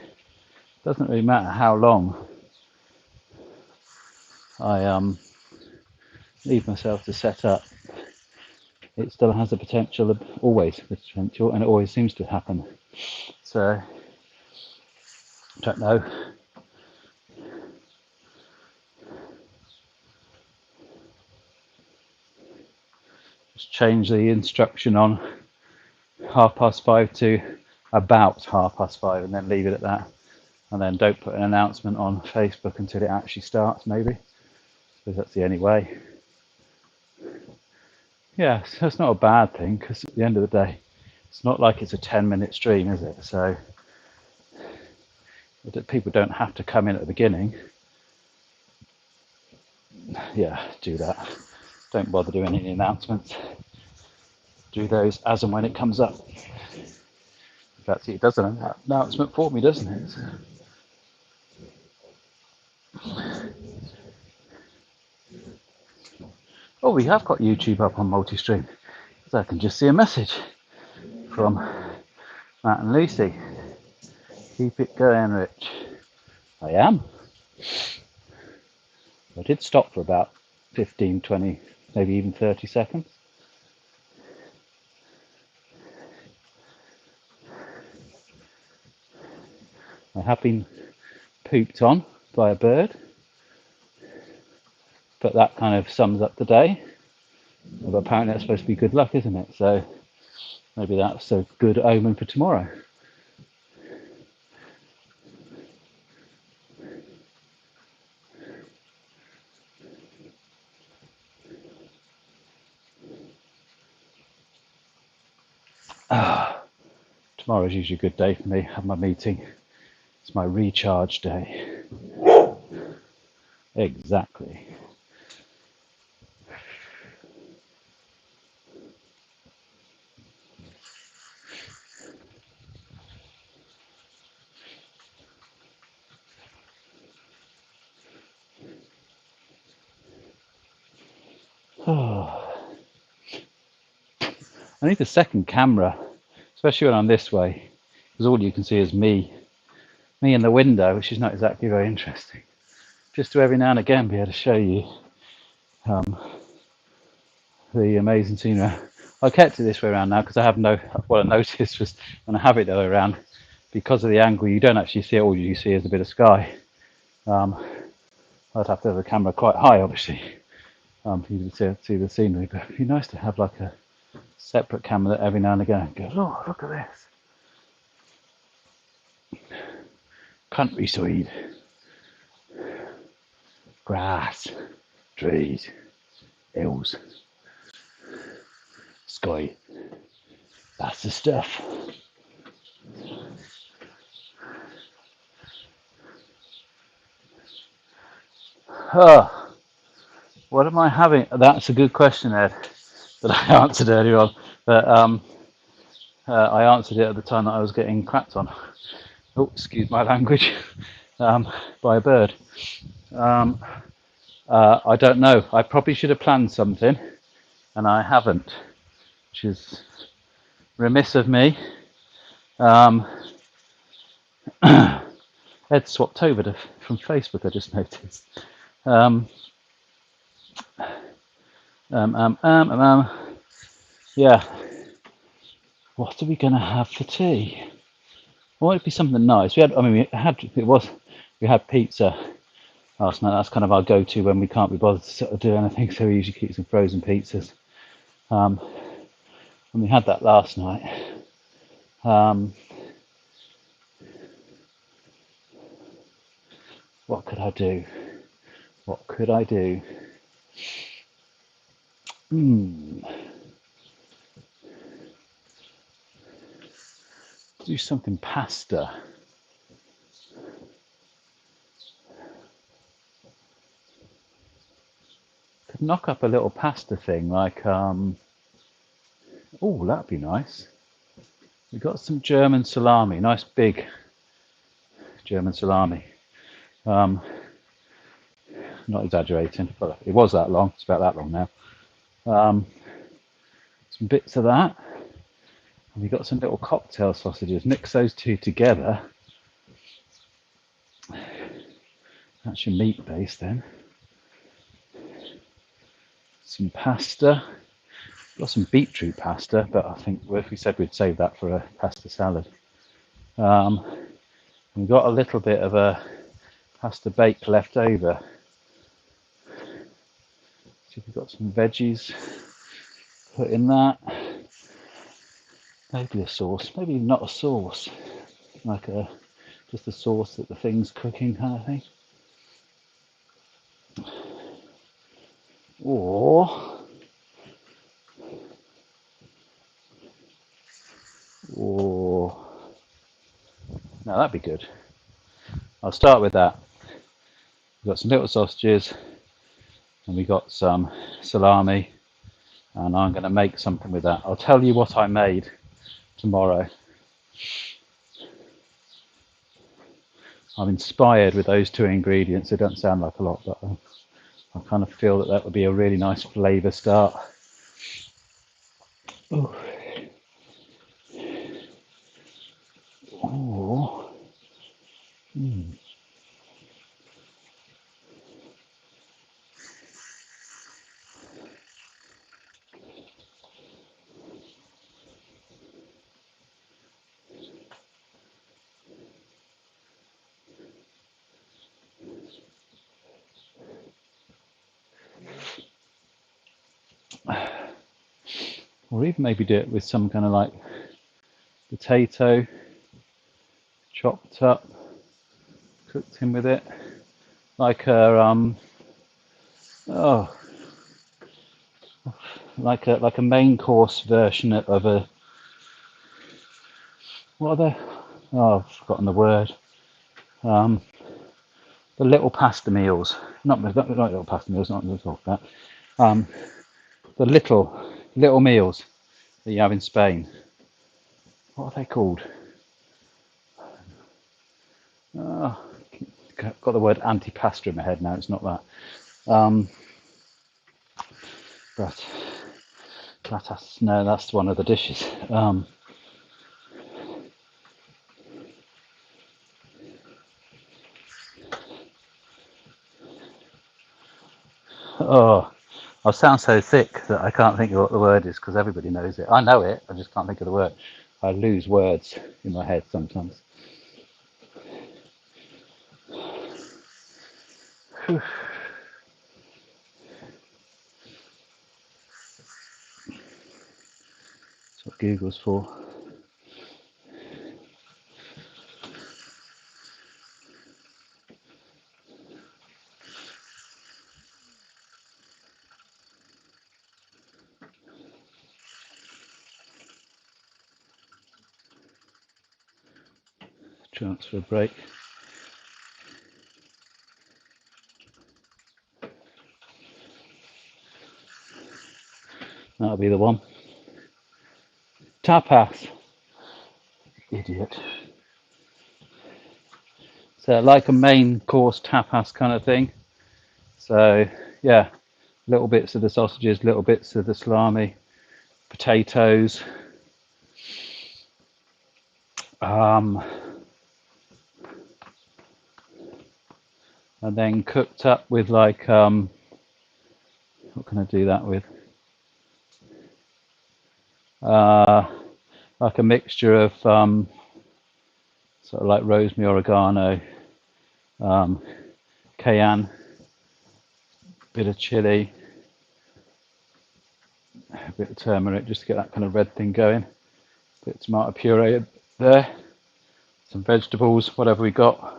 [SPEAKER 1] doesn't really matter how long I leave myself to set up. It still has the potential of always the potential, and it always seems to happen. So I don't know. Just change the instruction on 5:30 to about 5:30, and then leave it at that. And then don't put an announcement on Facebook until it actually starts, maybe. Because that's the only way. Yeah, so it's not a bad thing, because at the end of the day, it's not like it's a 10-minute stream, is it? So people don't have to come in at the beginning. Yeah, do that. Don't bother doing any announcements. Do those as and when it comes up. In fact, it does an announcement for me, doesn't it? So. Oh, we have got YouTube up on multi-stream. So I can just see a message from Matt and Lucy. Keep it going, Rich. I am. I did stop for about 15, 20, maybe even 30 seconds. I have been pooped on by a bird, but that kind of sums up the day. But apparently that's supposed to be good luck, isn't it? So maybe that's a good omen for tomorrow. Tomorrow's usually a good day for me. I have my meeting. It's my recharge day. Exactly. I need a second camera, especially when I'm this way, because all you can see is me in the window, which is not exactly very interesting. Just to every now and again be able to show you the amazing scenery. I kept it this way around now because I have what I noticed was when I have it the other way around, because of the angle, you don't actually see it. All you see is a bit of sky. I'd have to have the camera quite high, obviously, for you to see the scenery. But it'd be nice to have like a separate camera that every now and again goes, oh, look at this. Countryside, grass, trees, hills, sky. That's the stuff. Oh, what am I having? That's a good question, Ed, that I answered earlier on. But I answered it at the time that I was getting crapped on. Oh, excuse my language. By a bird. I don't know. I probably should have planned something, and I haven't, which is remiss of me. Ed swapped over from Facebook, I just noticed. Yeah. What are we going to have for tea? I want it to be something nice. We had pizza last night. That's kind of our go-to when we can't be bothered to sort of do anything. So we usually keep some frozen pizzas. And we had that last night. What could I do? What could I do? Do something pasta. Could knock up a little pasta thing like oh, that'd be nice. We got some German salami, nice big German salami. Not exaggerating, but it was that long. It's about that long now. Some bits of that. And we got some little cocktail sausages. Mix those two together. That's your meat base then. Some pasta. Got some beetroot pasta, but I think we said we'd save that for a pasta salad. We've got a little bit of a pasta bake left over. So we've got some veggies. Put in that. Maybe a sauce. Maybe not a sauce. Like just a sauce that the thing's cooking kind of thing. Or no, that'd be good. I'll start with that. We've got some little sausages and we got some salami, and I'm going to make something with that. I'll tell you what I made tomorrow. I'm inspired with those two ingredients. They don't sound like a lot, but I kind of feel that would be a really nice flavour start. Ooh. Ooh. Or even maybe do it with some kind of like potato chopped up, cooked in with it, like a like a main course version of a, what are they? Oh, I've forgotten the word. The little pasta meals, not little pasta meals, not going to talk about. The little meals that you have in Spain. What are they called? Got the word antipasta in my head now. It's not that. But no, that's one of the dishes. Oh, I sound so thick that I can't think of what the word is because everybody knows it. I know it, I just can't think of the word. I lose words in my head sometimes. That's what Google's for. Transfer brake. That'll be the one. Tapas. Idiot. So like a main course tapas kind of thing. So yeah, little bits of the sausages, little bits of the salami, potatoes, and then cooked up with like what can I do that with? Like a mixture of sort of like rosemary, oregano, cayenne, bit of chili, a bit of turmeric, just to get that kind of red thing going. Bit of tomato puree there, some vegetables, whatever we got,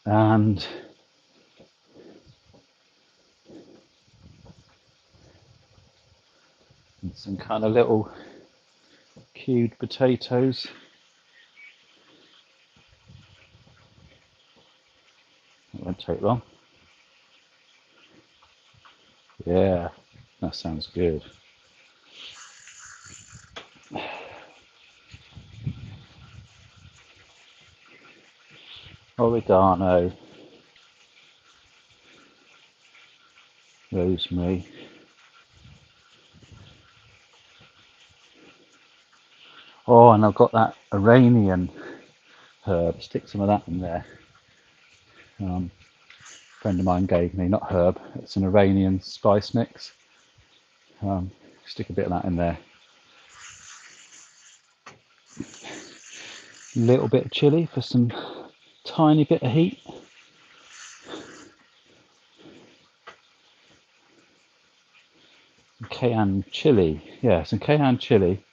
[SPEAKER 1] and some kind of little cubed potatoes. It won't take long. Yeah, that sounds good. Oregano, rosemary. Oh, and I've got that Iranian herb. Stick some of that in there. A friend of mine gave me, not herb, it's an Iranian spice mix. Stick a bit of that in there. A little bit of chili for some tiny bit of heat. Cayenne chili, yeah, some cayenne chili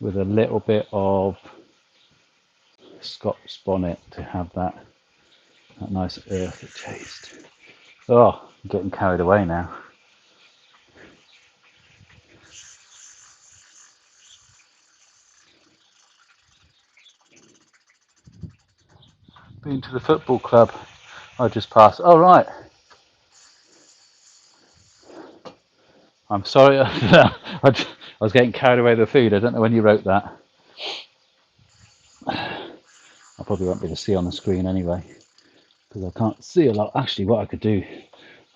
[SPEAKER 1] with a little bit of Scotch bonnet to have that nice earthy taste. Oh, I'm getting carried away now. Been to the football club. I just passed. Oh right. I'm sorry. I was getting carried away with the food. I don't know when you wrote that. I probably won't be able to see on the screen anyway because I can't see a lot. Actually, what I could do,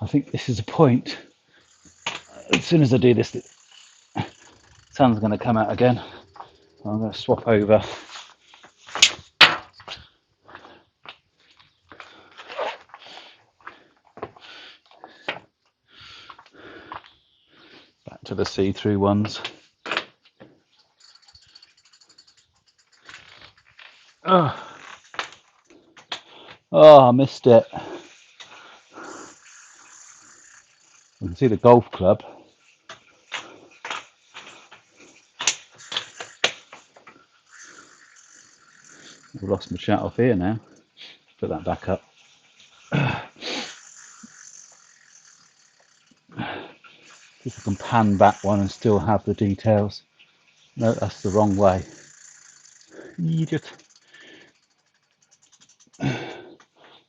[SPEAKER 1] I think this is a point. As soon as I do this, the sun's going to come out again. I'm going to swap over. Back to the see-through ones. Oh, I missed it. You can see the golf club. I've lost my chat off here now. Put that back up. See if I can pan back one and still have the details. No, that's the wrong way. Idiot.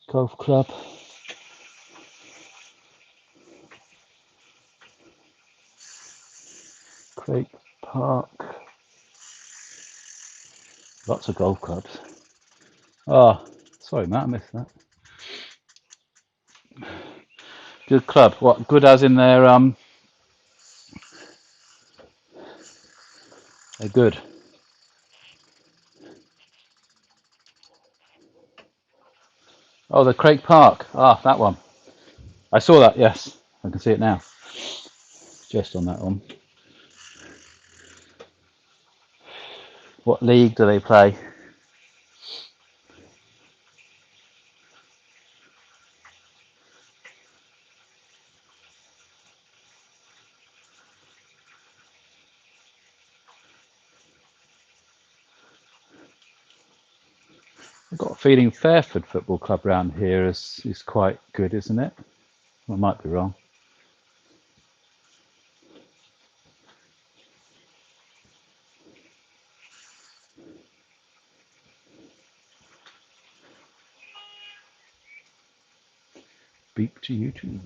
[SPEAKER 1] Golf club. Craig Park. Lots of golf clubs. Oh, sorry Matt, I missed that. Good club. What, good as in they're good. Oh, the Craig Park. Ah, that one. I saw that, yes. I can see it now. Just on that one. What league do they play? feeling Fairford Football Club round here is quite good, isn't it? I might be wrong. Beep to you too.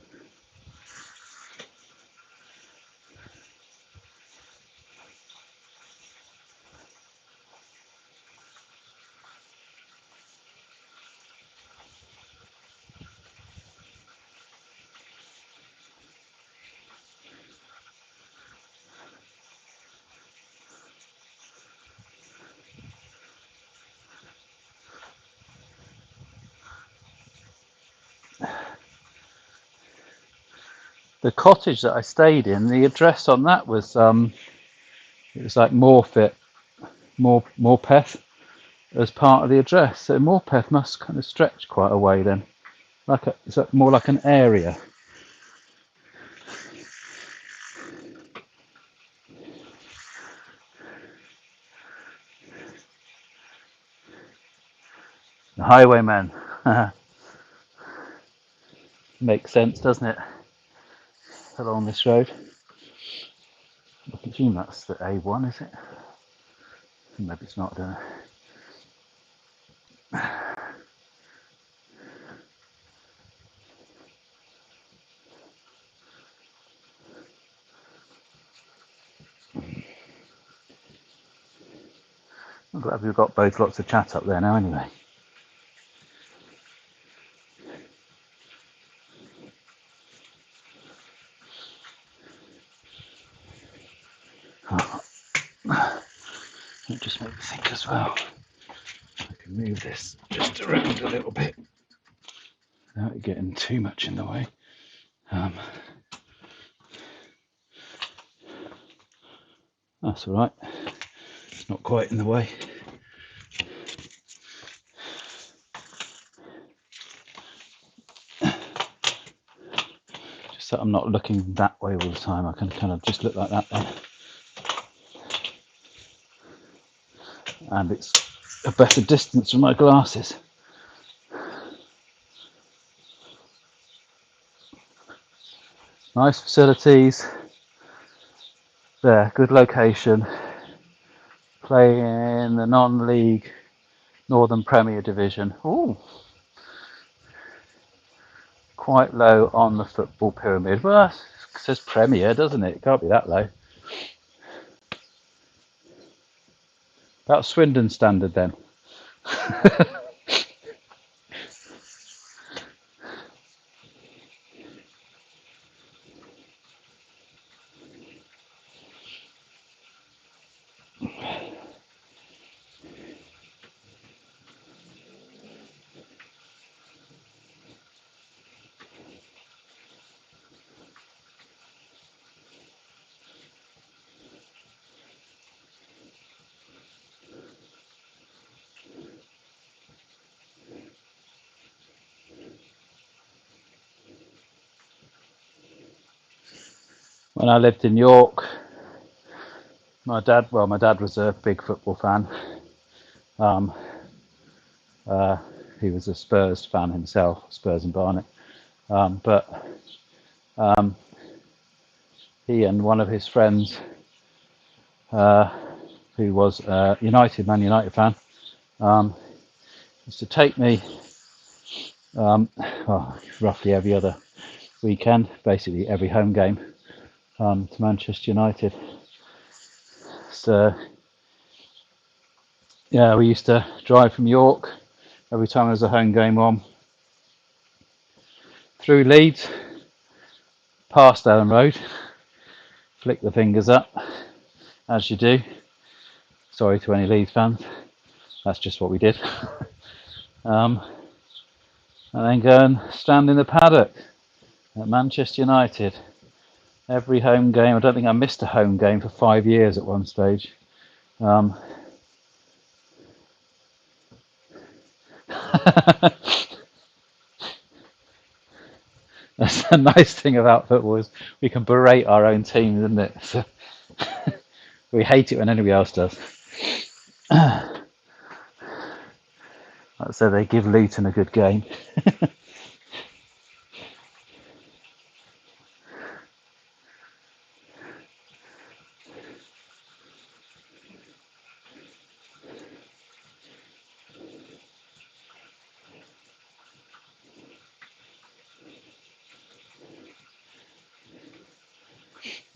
[SPEAKER 1] The cottage that I stayed in, the address on that was it was like Morpeth as part of the address. So Morpeth must kind of stretch quite a way then. Is that more like an area? The highwayman. Makes sense, doesn't it? Along this road. I presume that's the A1, is it? Maybe it's not, I don't know. I'm glad we've got both lots of chat up there now anyway. It just made me think as well. I can move this just around a little bit without it getting too much in the way. That's all right. It's not quite in the way. Just so I'm not looking that way all the time. I can kind of just look like that then. And it's a better distance from my glasses. Nice facilities. There, good location. Play in the non-league Northern Premier Division. Ooh. Quite low on the football pyramid. Well, it says Premier, doesn't it? It can't be that low. About Swindon standard then. When I lived in York, my dad was a big football fan. He was a Spurs fan himself, Spurs and Barnet. But he and one of his friends, who was a Man United fan, used to take me roughly every other weekend, basically every home game, to Manchester United. So yeah, we used to drive from York every time there was a home game on, through Leeds, past Ellen Road, flick the fingers up, as you do. Sorry to any Leeds fans, that's just what we did. And then go and stand in the paddock at Manchester United. Every home game. I don't think I missed a home game for 5 years at one stage. That's the nice thing about football, is we can berate our own team, isn't it? So we hate it when anybody else does. I So they give Luton a good game.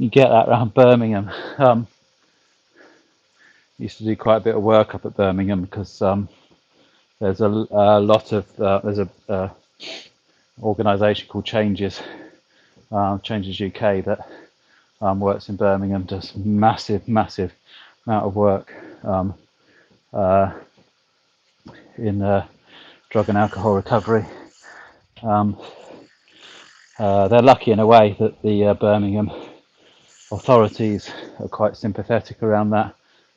[SPEAKER 1] You get that around Birmingham. Used to do quite a bit of work up at Birmingham because there's a lot of there's a organisation called Changes UK that works in Birmingham, does massive amount of work in drug and alcohol recovery. They're lucky in a way that the Birmingham authorities are quite sympathetic around that,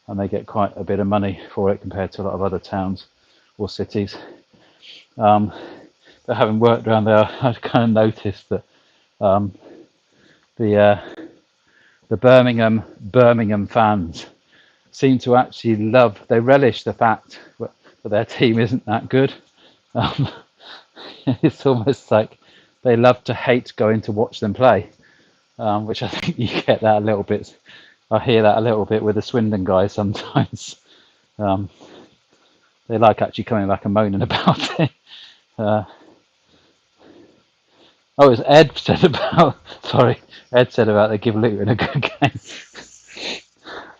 [SPEAKER 1] and they get quite a bit of money for it compared to a lot of other towns or cities. But having worked around there, I've kind of noticed that the Birmingham fans seem to actually they relish the fact that their team isn't that good. It's almost like they love to hate going to watch them play, which I think you get that a little bit. I hear that a little bit with the Swindon guys sometimes. They like actually coming back and moaning about it. Oh, it's Ed said about. Sorry, Ed said about they give Luton a good game.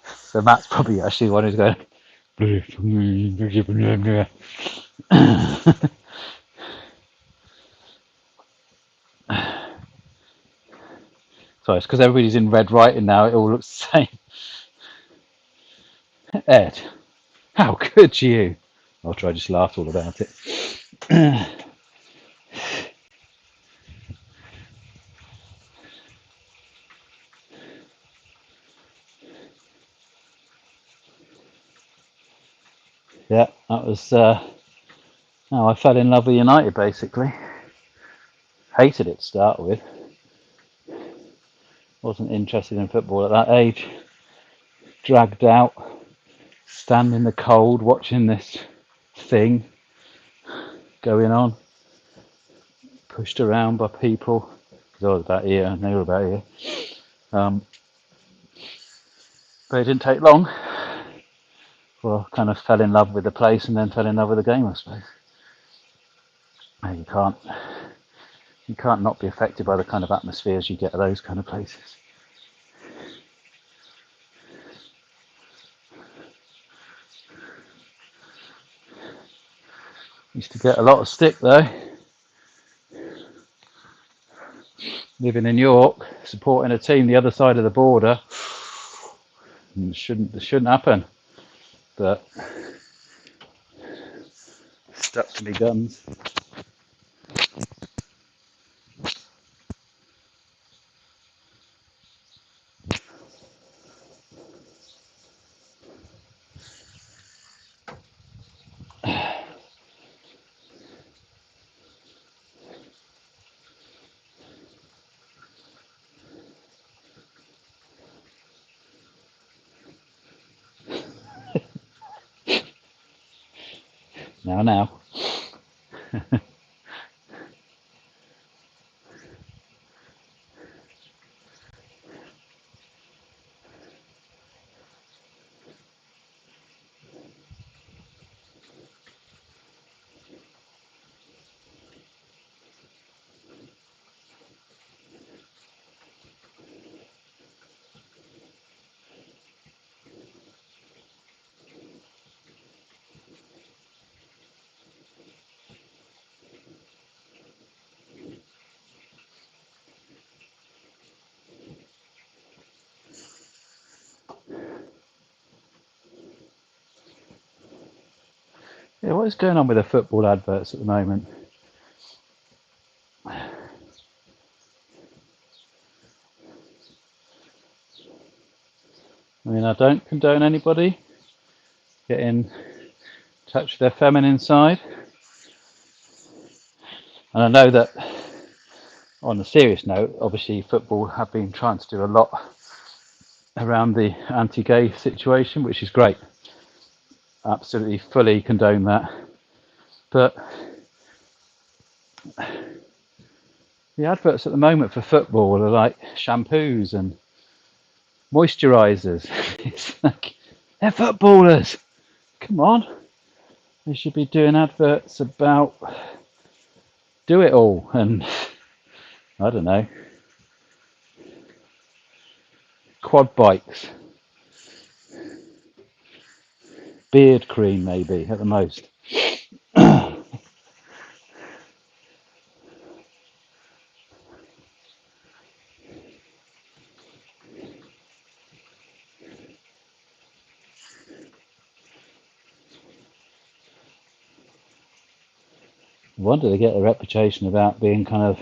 [SPEAKER 1] So Matt's probably actually the one who's going. Sorry, it's because everybody's in red writing now. It all looks the same. Ed, how could you? After I just laughed all about it. Yeah, that was how I fell in love with United, basically. Hated it to start with. Wasn't interested in football at that age. Dragged out, stand in the cold, watching this thing going on. Pushed around by people. Because I was about here and they were about here. But it didn't take long. Well, I kind of fell in love with the place and then fell in love with the game, I suppose. You can't not be affected by the kind of atmospheres you get at those kind of places. Used to get a lot of stick though. Living in York, supporting a team the other side of the border, it shouldn't happen. But stuck to me guns. Now. Yeah, what is going on with the football adverts at the moment? I mean, I don't condone anybody getting in touch with their feminine side. And I know that on a serious note, obviously football have been trying to do a lot around the anti-gay situation, which is great. Absolutely fully condone that. But the adverts at the moment for football are like shampoos and moisturisers. It's like, they're footballers. Come on. They should be doing adverts about do it all and I don't know, quad bikes, beard cream maybe at the most. I wonder they get a reputation about being kind of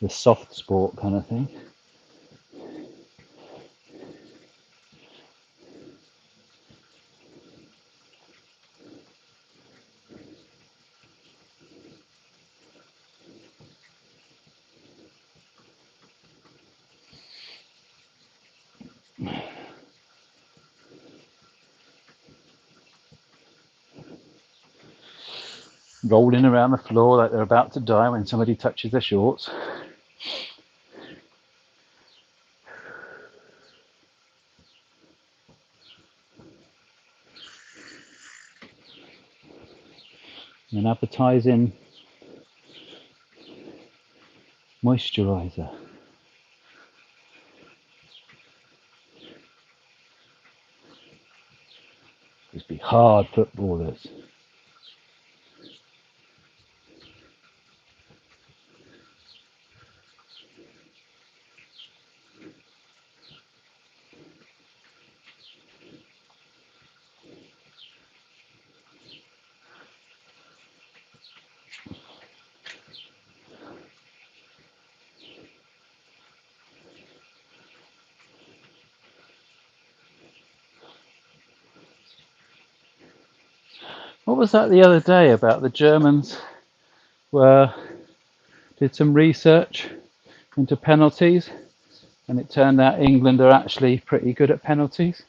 [SPEAKER 1] the soft sport kind of thing. Rolling around the floor like they're about to die when somebody touches their shorts. And advertising moisturiser. Must be hard footballers. What was that the other day about the Germans did some research into penalties and it turned out England are actually pretty good at penalties?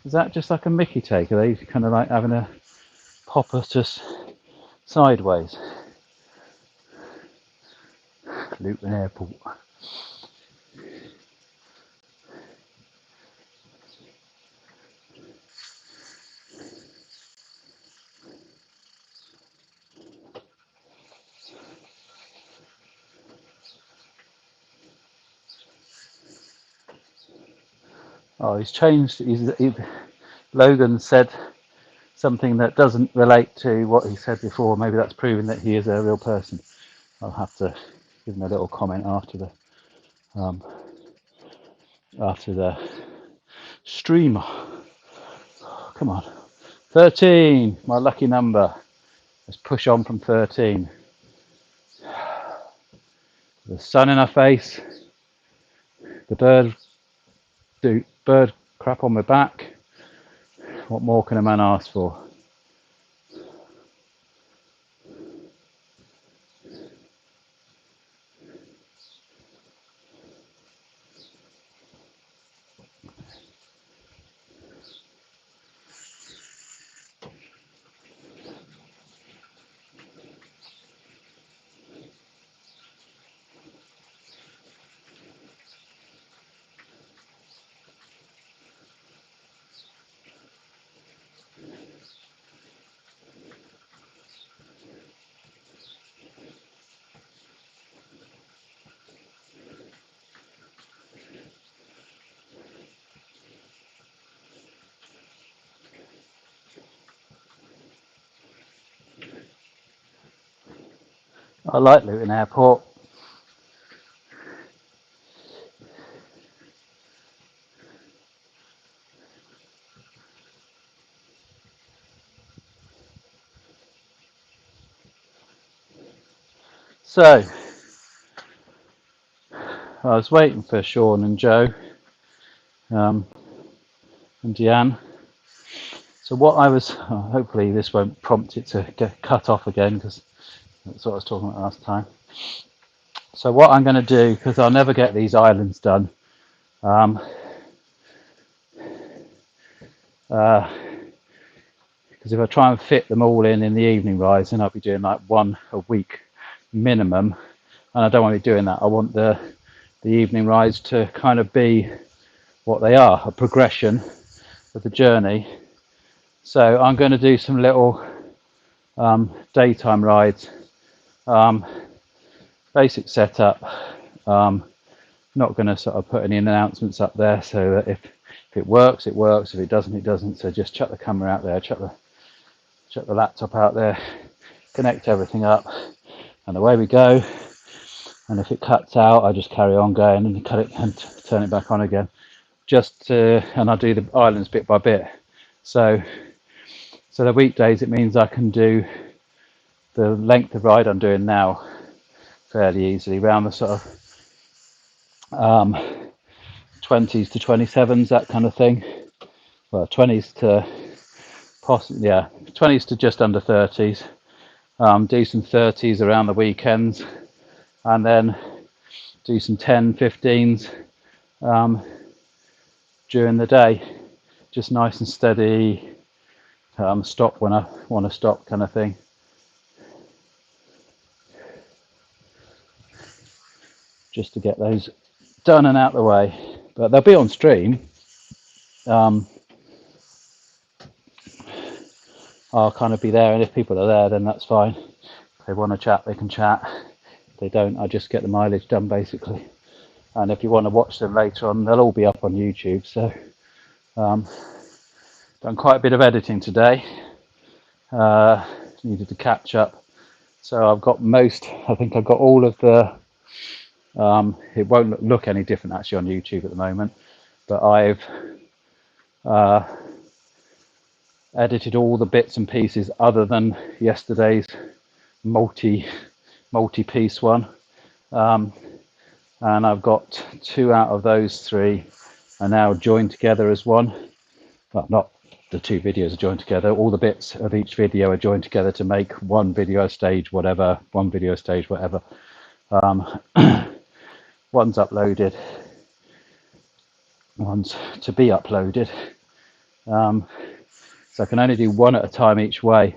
[SPEAKER 1] Is that just like a Mickey take? Are they kind of like having a pop at us sideways? Luton Airport. Oh, he's changed. Logan said something that doesn't relate to what he said before. Maybe that's proving that he is a real person. I'll have to give him a little comment um, after the stream. Oh, come on, 13, my lucky number. Let's push on from 13. The sun in our face. The bird crap on my back. What more can a man ask for? I like Luton Airport. So, I was waiting for Sean and Joe and Deanne. So what I was, hopefully this won't prompt it to get cut off again because that's what I was talking about last time. So what I'm going to do, because I'll never get these islands done, because because if I try and fit them all in the evening rides, then I'll be doing like one a week minimum, and I don't want to be doing that. I want the evening rides to kind of be what they are, a progression of the journey. So I'm going to do some little daytime rides, basic setup. Not going to sort of put any announcements up there, so that if it works, it works. If it doesn't, it doesn't. So just chuck the camera out there, chuck the laptop out there, connect everything up, and away we go. And if it cuts out, I just carry on going and cut it and turn it back on again. And I do the islands bit by bit. So the weekdays, it means I can do the length of ride I'm doing now fairly easily, around the sort of 20s to 27s, that kind of thing. Well, 20s to 20s to just under 30s. Do some 30s around the weekends, and then do some 10, 15s during the day. Just nice and steady. Stop when I want to stop, kind of thing. Just to get those done and out the way. But they'll be on stream. I'll kind of be there, and if people are there, then that's fine. If they want to chat, they can chat. If they don't, I just get the mileage done, basically. And if you want to watch them later on, they'll all be up on YouTube. So done quite a bit of editing today. Needed to catch up. So I've got I think I've got all of the, it won't look any different actually on YouTube at the moment, but I've edited all the bits and pieces other than yesterday's multi-piece one. And I've got 2 out of those 3 are now joined together as one. Well, not the 2 videos are joined together. All the bits of each video are joined together to make one video stage, whatever. One's uploaded. One's to be uploaded. So I can only do one at a time each way,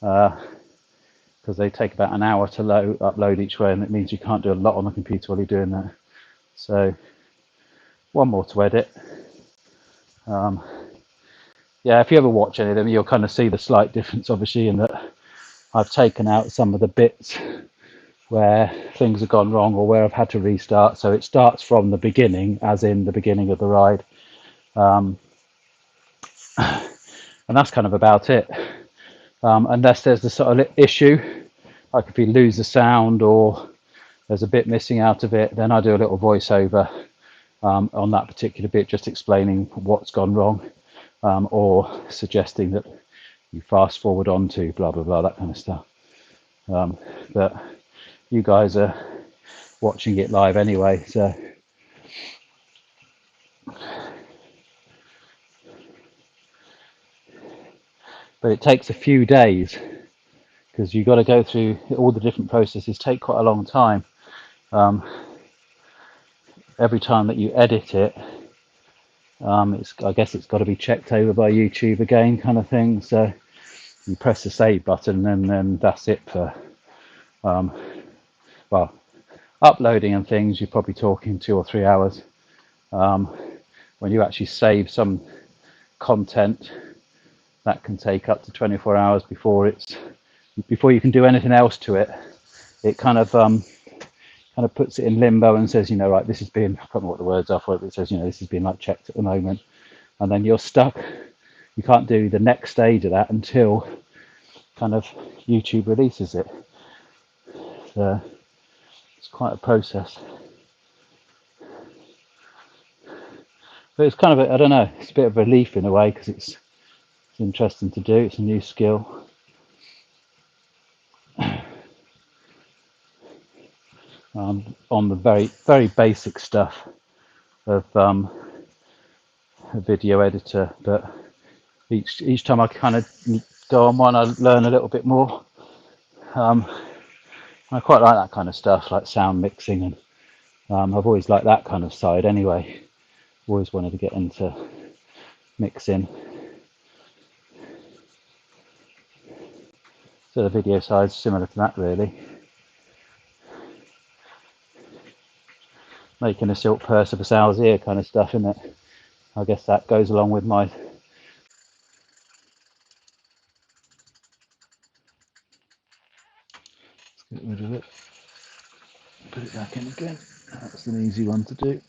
[SPEAKER 1] because they take about an hour to upload each way, and it means you can't do a lot on the computer while you're doing that. So one more to edit. Yeah, if you ever watch any of them, you'll kind of see the slight difference, obviously, in that I've taken out some of the bits where things have gone wrong or where I've had to restart. So it starts from the beginning, as in the beginning of the ride. And that's kind of about it. Unless there's the sort of issue, like if you lose the sound or there's a bit missing out of it, then I do a little voiceover on that particular bit, just explaining what's gone wrong, or suggesting that you fast forward on to blah blah blah, that kind of stuff. But you guys are watching it live anyway, so but it takes a few days because you've got to go through all the different processes. Take quite a long time. Every time that you edit it, I guess it's got to be checked over by YouTube again, kind of thing. So you press the save button, and then that's it for well, uploading and things. You're probably talking 2 or 3 hours. When you actually save some content, that can take up to 24 hours before you can do anything else to it. It kind of puts it in limbo and says, right, this is being, I can't remember what the words are for it, but it says, this is being like checked at the moment, and then you're stuck. You can't do the next stage of that until kind of YouTube releases it. So it's quite a process. But it's kind of I don't know, it's a bit of relief in a way, because it's interesting to do. It's a new skill. On the very, very basic stuff of a video editor, but each time I kind of go on one, I learn a little bit more. I quite like that kind of stuff, like sound mixing, and I've always liked that kind of side anyway. Always wanted to get into mixing. So the video side's similar to that really. Making a silk purse of a sow's ear kind of stuff, isn't it? I guess that goes along with my... Let's get rid of it. Put it back in again. That's an easy one to do.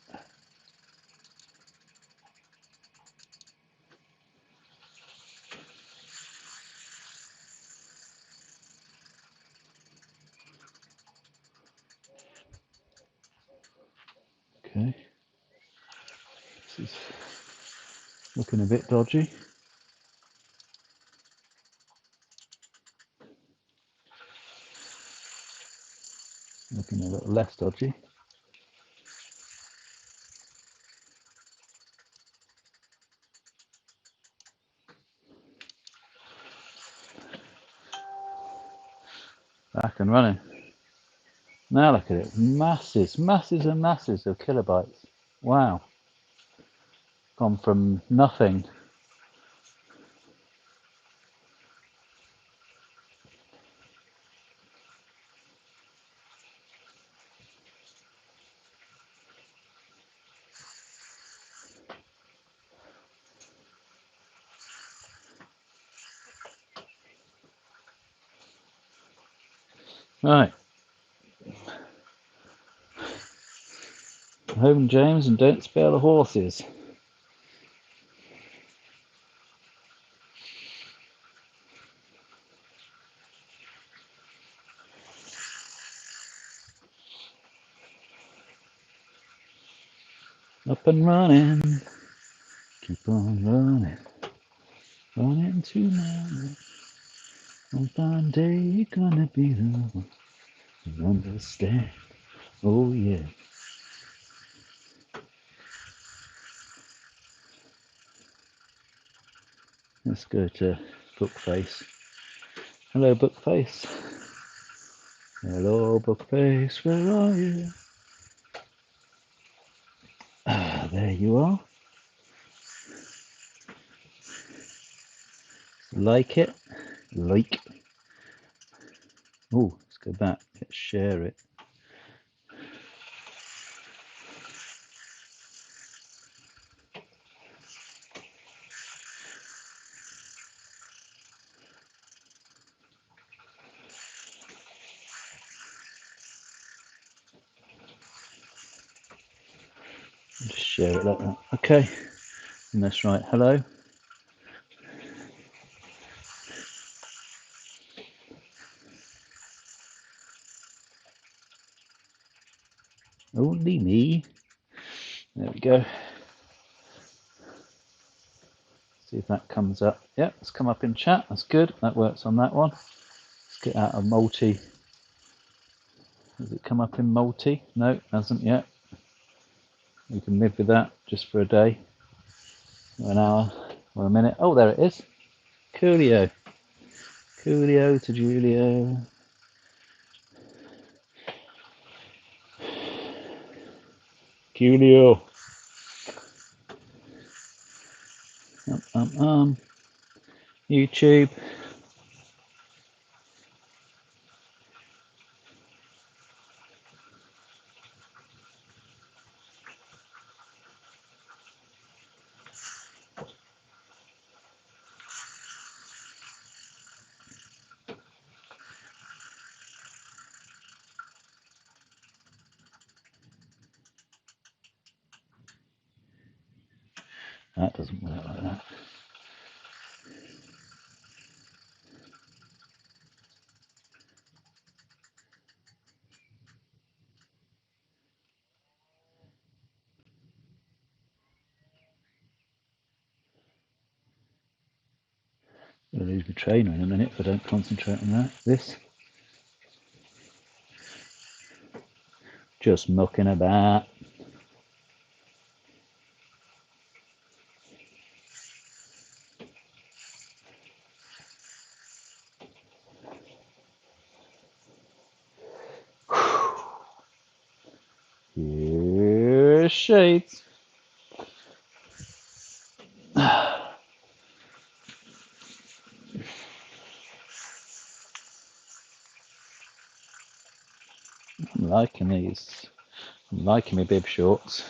[SPEAKER 1] Okay. This is looking a bit dodgy. Looking a little less dodgy. Back and running. Now look at it. Masses and masses of kilobytes. Wow. Gone from nothing. Right. Home, James, and don't spare the horses. Up and running. Keep on running. Running tonight. One fine day you're gonna be the one to understand. Oh yeah. Let's go to Bookface. Hello, Bookface. Hello, Bookface, where are you? Ah, there you are. Like it? Like. Oh, let's go back. Let's share it. Just share it like that. Okay. And that's right. Hello. Only me. There we go. See if that comes up. Yep, it's come up in chat. That's good. That works on that one. Let's get out of multi. Has it come up in multi? No, it hasn't yet. We can live with that just for a day, or an hour, or a minute. Oh, there it is. Coolio. Coolio to Julio. Coolio. YouTube. That doesn't work like that. I'm going to lose my trainer in a minute if I don't concentrate on that. This. Just mucking about. Here's shades. I'm liking these. I'm liking my bib shorts.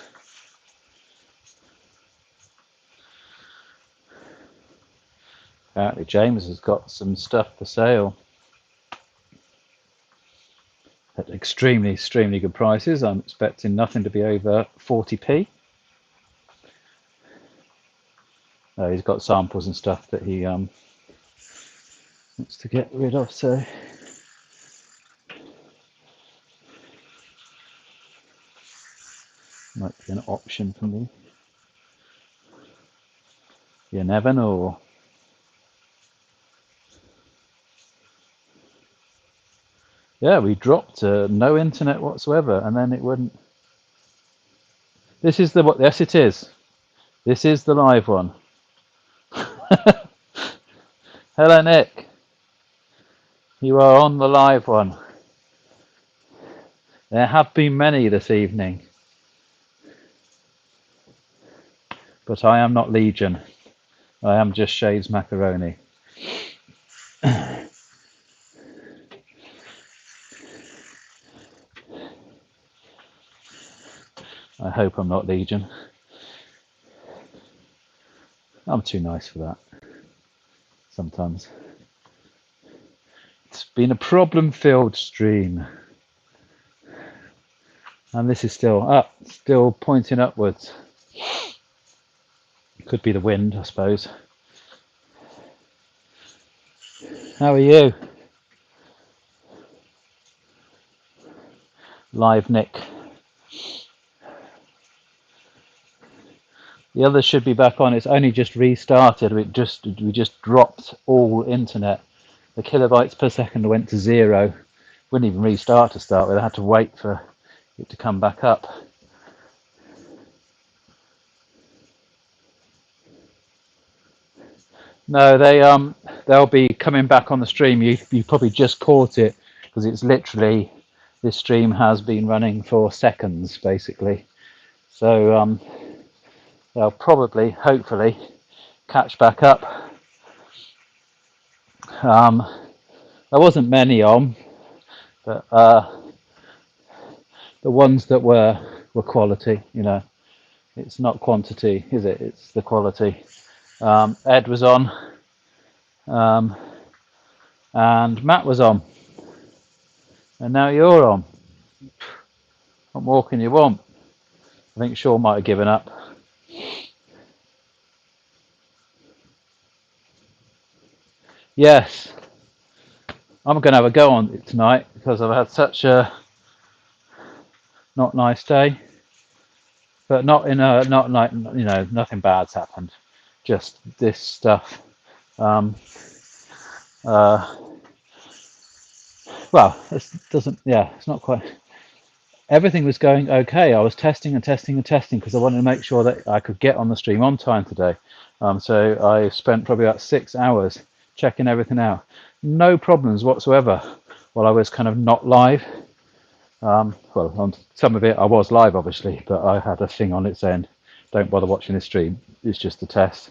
[SPEAKER 1] Apparently James has got some stuff for sale at extremely good prices. I'm expecting nothing to be over 40p. He's got samples and stuff that he wants to get rid of, so might be an option for me. You never know. Yeah, we dropped no internet whatsoever, and then it wouldn't. This is the what? Yes, it is. This is the live one. Hello, Nick. You are on the live one. There have been many this evening, but I am not Legion. I am just Shades Macaroni. I hope I'm not Legion. I'm too nice for that. Sometimes. It's been a problem-filled stream. And this is still up, still pointing upwards. Could be the wind, I suppose. How are you? Live Nick. The others should be back on. It's only just restarted. We just dropped all internet. The kilobytes per second went to 0. Wouldn't even restart to start with. I had to wait for it to come back up. No, they'll be coming back on the stream. You probably just caught it because it's literally, this stream has been running for seconds basically. So they'll probably, hopefully, catch back up. There wasn't many on, but the ones that were quality. You know, it's not quantity, is it? It's the quality. Ed was on, and Matt was on, and now you're on. What more can you want? I think Sean might have given up. Yes, I'm going to have a go on it tonight because I've had such a not nice day, but not in a not like, you know, nothing bad's happened. Just this stuff. Well, it doesn't. Yeah, it's not quite. Everything was going okay. I was testing because I wanted to make sure that I could get on the stream on time today. So I spent probably about 6 hours checking everything out. No problems whatsoever while I was kind of not live. Well, on some of it I was live obviously, but I had a thing on it saying, don't bother watching this stream. It's just a test.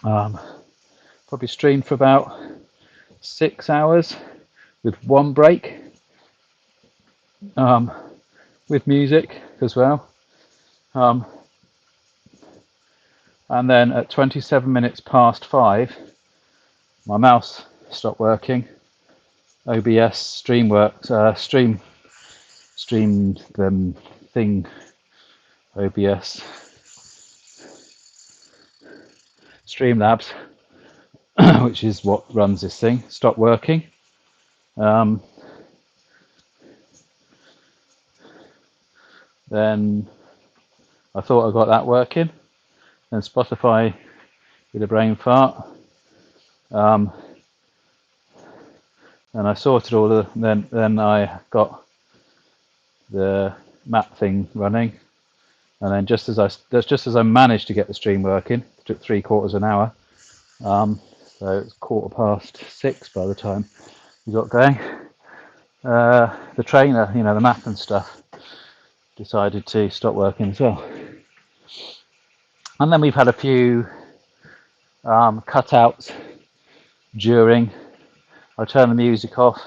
[SPEAKER 1] Probably streamed for about 6 hours with one break. With music as well, and then at 27 minutes past 5 my mouse stopped working. OBS stream works, stream thing, OBS Streamlabs, which is what runs this thing, stopped working. Then I thought I got that working. Then Spotify did a brain fart. And I sorted all the. Then I got the map thing running, and then just as I managed to get the stream working, it took 3/4 an hour. So it's 6:15 by the time we got going. The trainer, you know, the map and stuff, decided to stop working as well. And then we've had a few cutouts during. I turned the music off,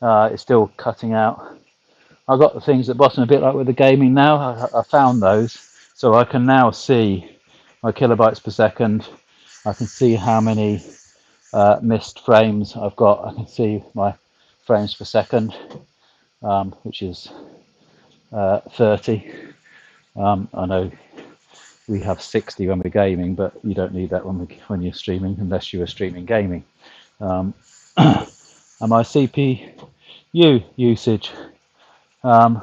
[SPEAKER 1] It's still cutting out. I've got the things at the bottom, a bit like with the gaming now. I found those, so I can now see my kilobytes per second. I can see how many missed frames I've got. I can see my frames per second, which is 30. I know we have 60 when we're gaming, but you don't need that when you're streaming, unless you are streaming gaming. And my CPU usage, um,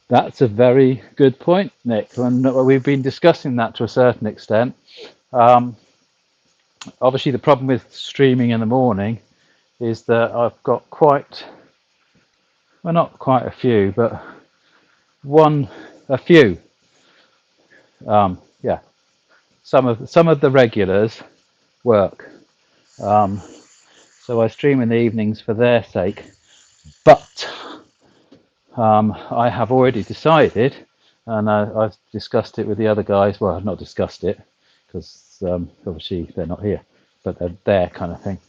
[SPEAKER 1] that's a very good point, Nick. And we've been discussing that to a certain extent. Obviously, the problem with streaming in the morning is that I've got well, not quite a few, but a few. Yeah, some of the regulars work. Um, so I stream in the evenings for their sake. But I have already decided, and I've discussed it with the other guys. Well, I've not discussed it because obviously they're not here, but they're there, kind of thing.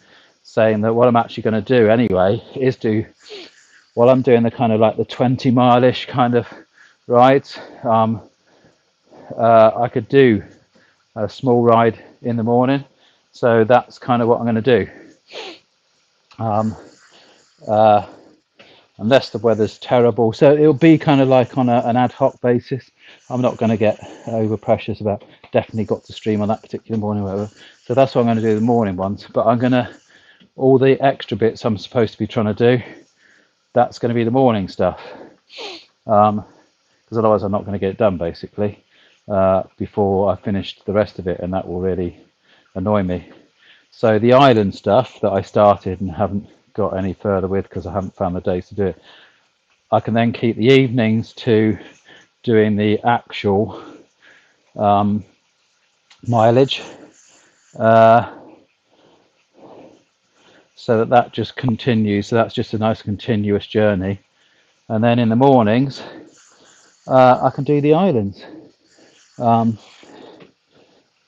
[SPEAKER 1] Saying that what I'm actually going to do anyway is while I'm doing the kind of like the 20-mile-ish kind of rides, I could do a small ride in the morning. So that's kind of what I'm going to do. Unless the weather's terrible. So it'll be kind of like on an ad hoc basis. I'm not going to get over precious about definitely got to stream on that particular morning or whatever. So that's what I'm going to do, the morning ones. But I'm going to, all the extra bits I'm supposed to be trying to do, that's going to be the morning stuff. Because otherwise I'm not going to get it done, basically, before I finish the rest of it. And that will really annoy me. So the island stuff that I started and haven't got any further with because I haven't found the days to do it, I can then keep the evenings to doing the actual mileage, so that just continues. So that's just a nice continuous journey. And then in the mornings, I can do the islands. And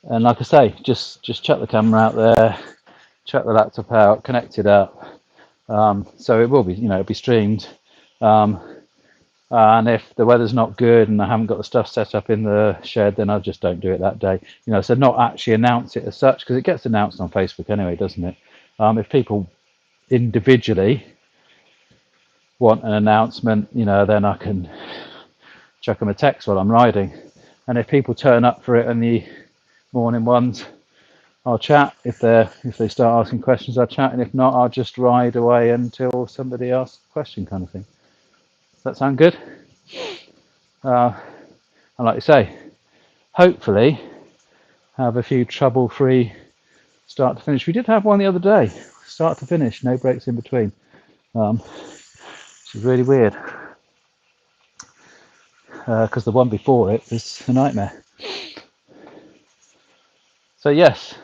[SPEAKER 1] like I say, just chuck the camera out there, chuck the laptop out, connect it up. So it will be, it'll be streamed. And if the weather's not good and I haven't got the stuff set up in the shed, then I just don't do it that day. So not actually announce it as such, because it gets announced on Facebook anyway, doesn't it? If people individually want an announcement, then I can chuck them a text while I'm riding. And if people turn up for it in the morning ones, I'll chat. If they start asking questions, I'll chat, and if not, I'll just ride away until somebody asks a question, kind of thing. Does that sound good? And like you say, hopefully have a few trouble-free start to finish. We did have one the other day, start to finish, no breaks in between, which is really weird, because the one before it was a nightmare. So yes,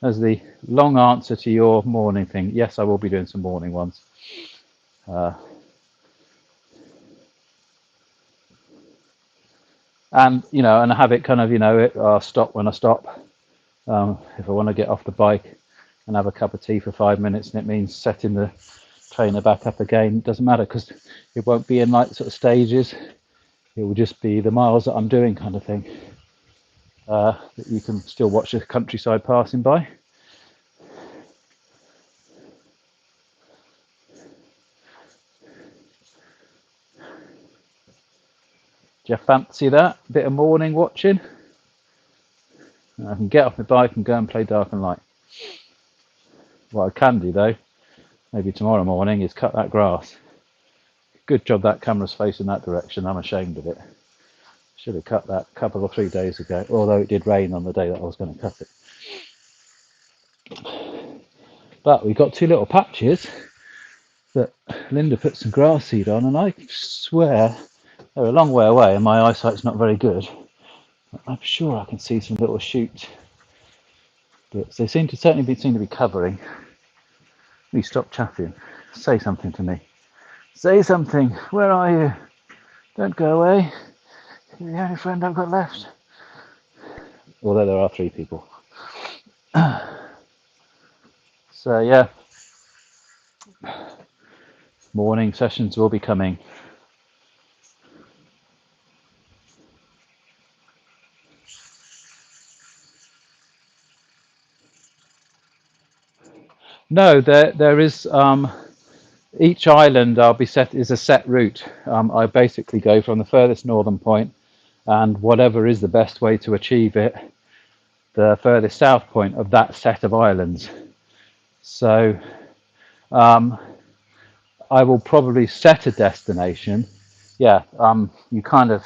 [SPEAKER 1] as the long answer to your morning thing, yes, I will be doing some morning ones. And and have it kind of, I'll stop when I stop. If I want to get off the bike and have a cup of tea for 5 minutes, and it means setting the trainer back up again, it doesn't matter, because it won't be in like sort of stages. It will just be the miles that I'm doing, kind of thing. That you can still watch the countryside passing by. Do you fancy that bit of morning watching? I can get off my bike and go and play Dark and Light. What I can do though, maybe tomorrow morning, is cut that grass. Good job that camera's facing that direction. I'm ashamed of it. Should have cut that a couple or 3 days ago, although it did rain on the day that I was going to cut it. But we got 2 little patches that Linda put some grass seed on, and I swear they're a long way away and my eyesight's not very good. I'm sure I can see some little shoots, but they certainly seem to be covering. You stop chatting. Say something to me. Say something. Where are you? Don't go away. You're the only friend I've got left. Although there are 3 people. So yeah, morning sessions will be coming. No, there is each island I'll be set is a set route. I basically go from the furthest northern point, and whatever is the best way to achieve it, the furthest south point of that set of islands. So I will probably set a destination. Yeah, you kind of,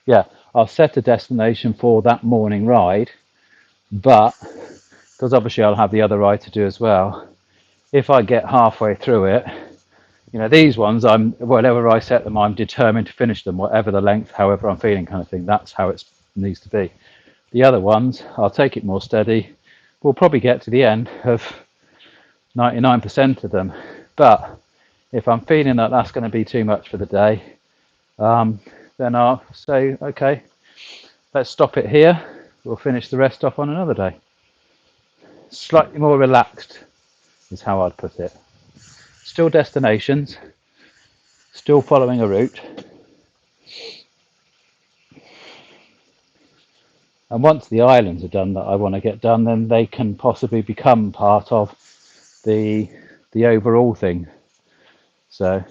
[SPEAKER 1] yeah, I'll set a destination for that morning ride, but because obviously I'll have the other ride to do as well. If I get halfway through it, you know, these ones, whatever I set them, I'm determined to finish them, whatever the length, however I'm feeling, kind of thing. That's how it needs to be. The other ones, I'll take it more steady. We'll probably get to the end of 99% of them, but if I'm feeling that that's going to be too much for the day, then I'll say, okay, let's stop it here. We'll finish the rest off on another day. Slightly more relaxed is how I'd put it. Still destinations, still following a route. And once the islands are done that I want to get done, then they can possibly become part of the overall thing. So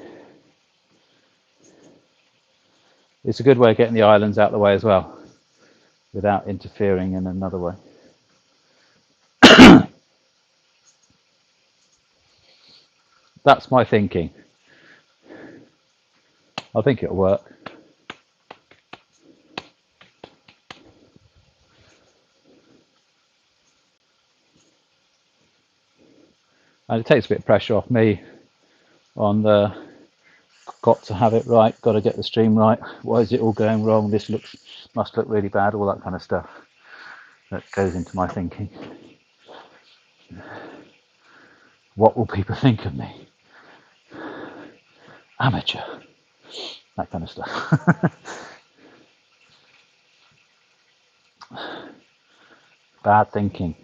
[SPEAKER 1] it's a good way of getting the islands out of the way as well, without interfering in another way. That's my thinking. I think it'll work. And it takes a bit of pressure off me on the got to have it right, got to get the stream right. Why is it all going wrong? This must look really bad, all that kind of stuff that goes into my thinking. What will people think of me? Amateur. That kind of stuff. Bad thinking.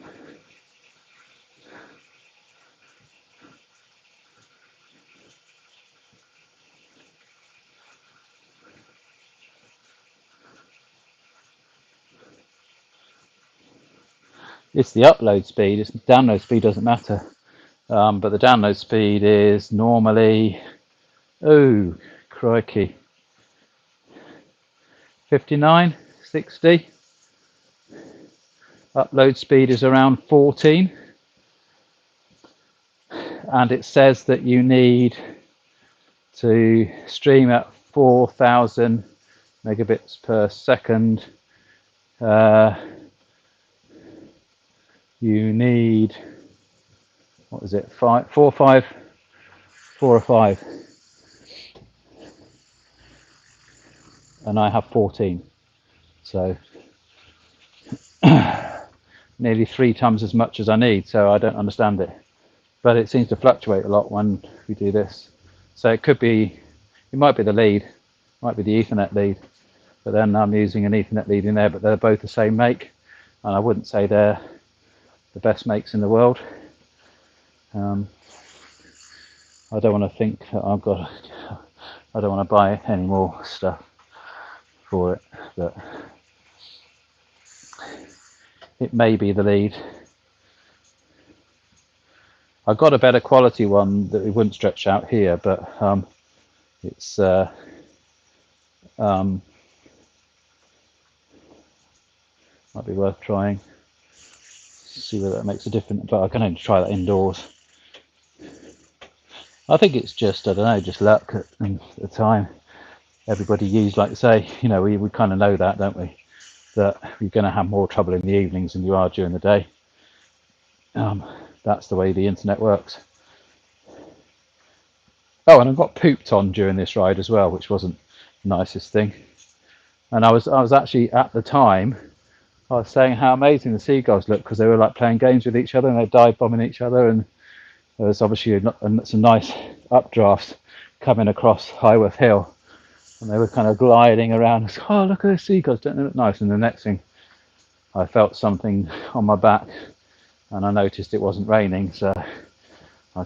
[SPEAKER 1] It's the upload speed, the download speed doesn't matter. But the download speed is normally, oh, crikey, 59, 60. Upload speed is around 14. And it says that you need to stream at 4,000 megabits per second. You need, what is it, 4 or 5, and I have 14, so nearly 3 times as much as I need. So I don't understand it, but it seems to fluctuate a lot when we do this. So it could be, it might be the lead, might be the Ethernet lead, but then I'm using an Ethernet lead in there, but they're both the same make, and I wouldn't say they're the best makes in the world. I don't want to think that I don't want to buy any more stuff for it, but it may be the lead. I got a better quality one that it wouldn't stretch out here, but it's might be worth trying. See whether that makes a difference, but I can only try that indoors. I think it's just, I don't know, just luck at the time. Everybody used, like I say, you know, we kind of know that, don't we? That you're going to have more trouble in the evenings than you are during the day. That's the way the internet works. Oh, and I got pooped on during this ride as well, which wasn't the nicest thing. And I was actually, at the time, I was saying how amazing the seagulls looked, because they were like playing games with each other and they dive bombing each other, and there was obviously some nice updrafts coming across Highworth Hill, and they were kind of gliding around. I was, oh, look at the seagulls, don't they look nice? And the next thing, I felt something on my back, and I noticed it wasn't raining, so I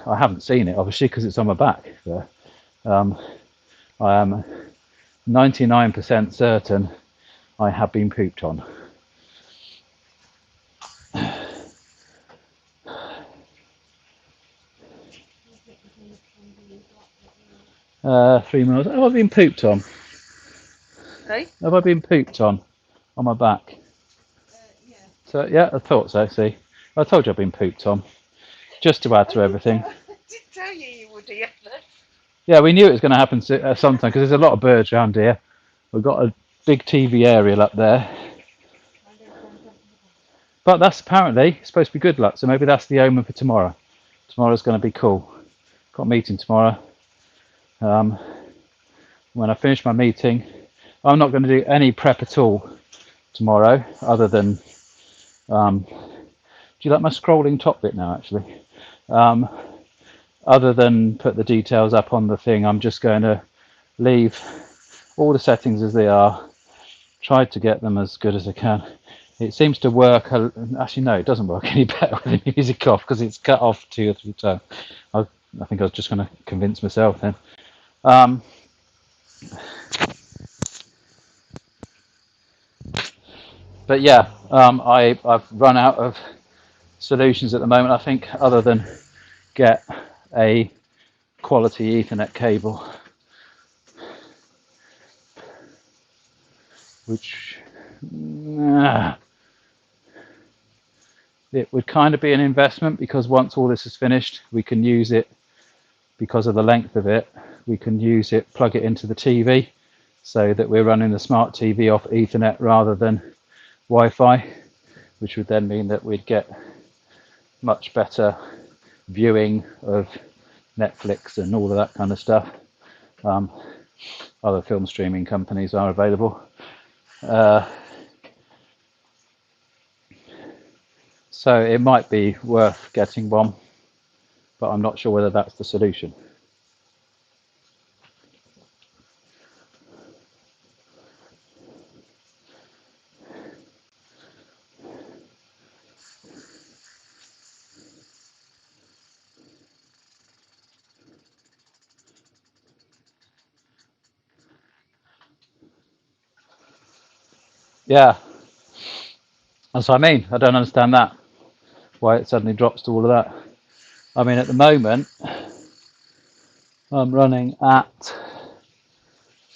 [SPEAKER 1] haven't seen it obviously because it's on my back. So, I am 99% certain I have been pooped on. 3 miles. Have I been pooped on?
[SPEAKER 2] Hey?
[SPEAKER 1] Have I been pooped on my back?
[SPEAKER 2] Yeah.
[SPEAKER 1] So yeah, I thought so. See, I told you I've been pooped on. Just to add to everything.
[SPEAKER 2] I did tell you would, yeah.
[SPEAKER 1] Yeah, we knew it was going to happen sometime because there's a lot of birds around here. We've got a big TV aerial up there. But that's apparently supposed to be good luck, so maybe that's the omen for tomorrow. Tomorrow's going to be cool. Got a meeting tomorrow. When I finish my meeting, I'm not going to do any prep at all tomorrow, other than do you like my scrolling top bit now, actually? Other than put the details up on the thing, I'm just going to leave all the settings as they are, try to get them as good as I can. It seems to work. Actually, no, it doesn't work any better with the music off because it's cut off 2 or 3 times. I think I was just going to convince myself then. But yeah, I've run out of solutions at the moment, I think, other than get a quality Ethernet cable, which it would kind of be an investment, because once all this is finished, we can use it, because of the length of it, we can use it, plug it into the TV, so that we're running the smart TV off Ethernet rather than Wi-Fi, which would then mean that we'd get much better viewing of Netflix and all of that kind of stuff. Other film streaming companies are available. So it might be worth getting one, but I'm not sure whether that's the solution. Yeah, that's what I mean. I don't understand that, why it suddenly drops to all of that. I mean, at the moment, I'm running at,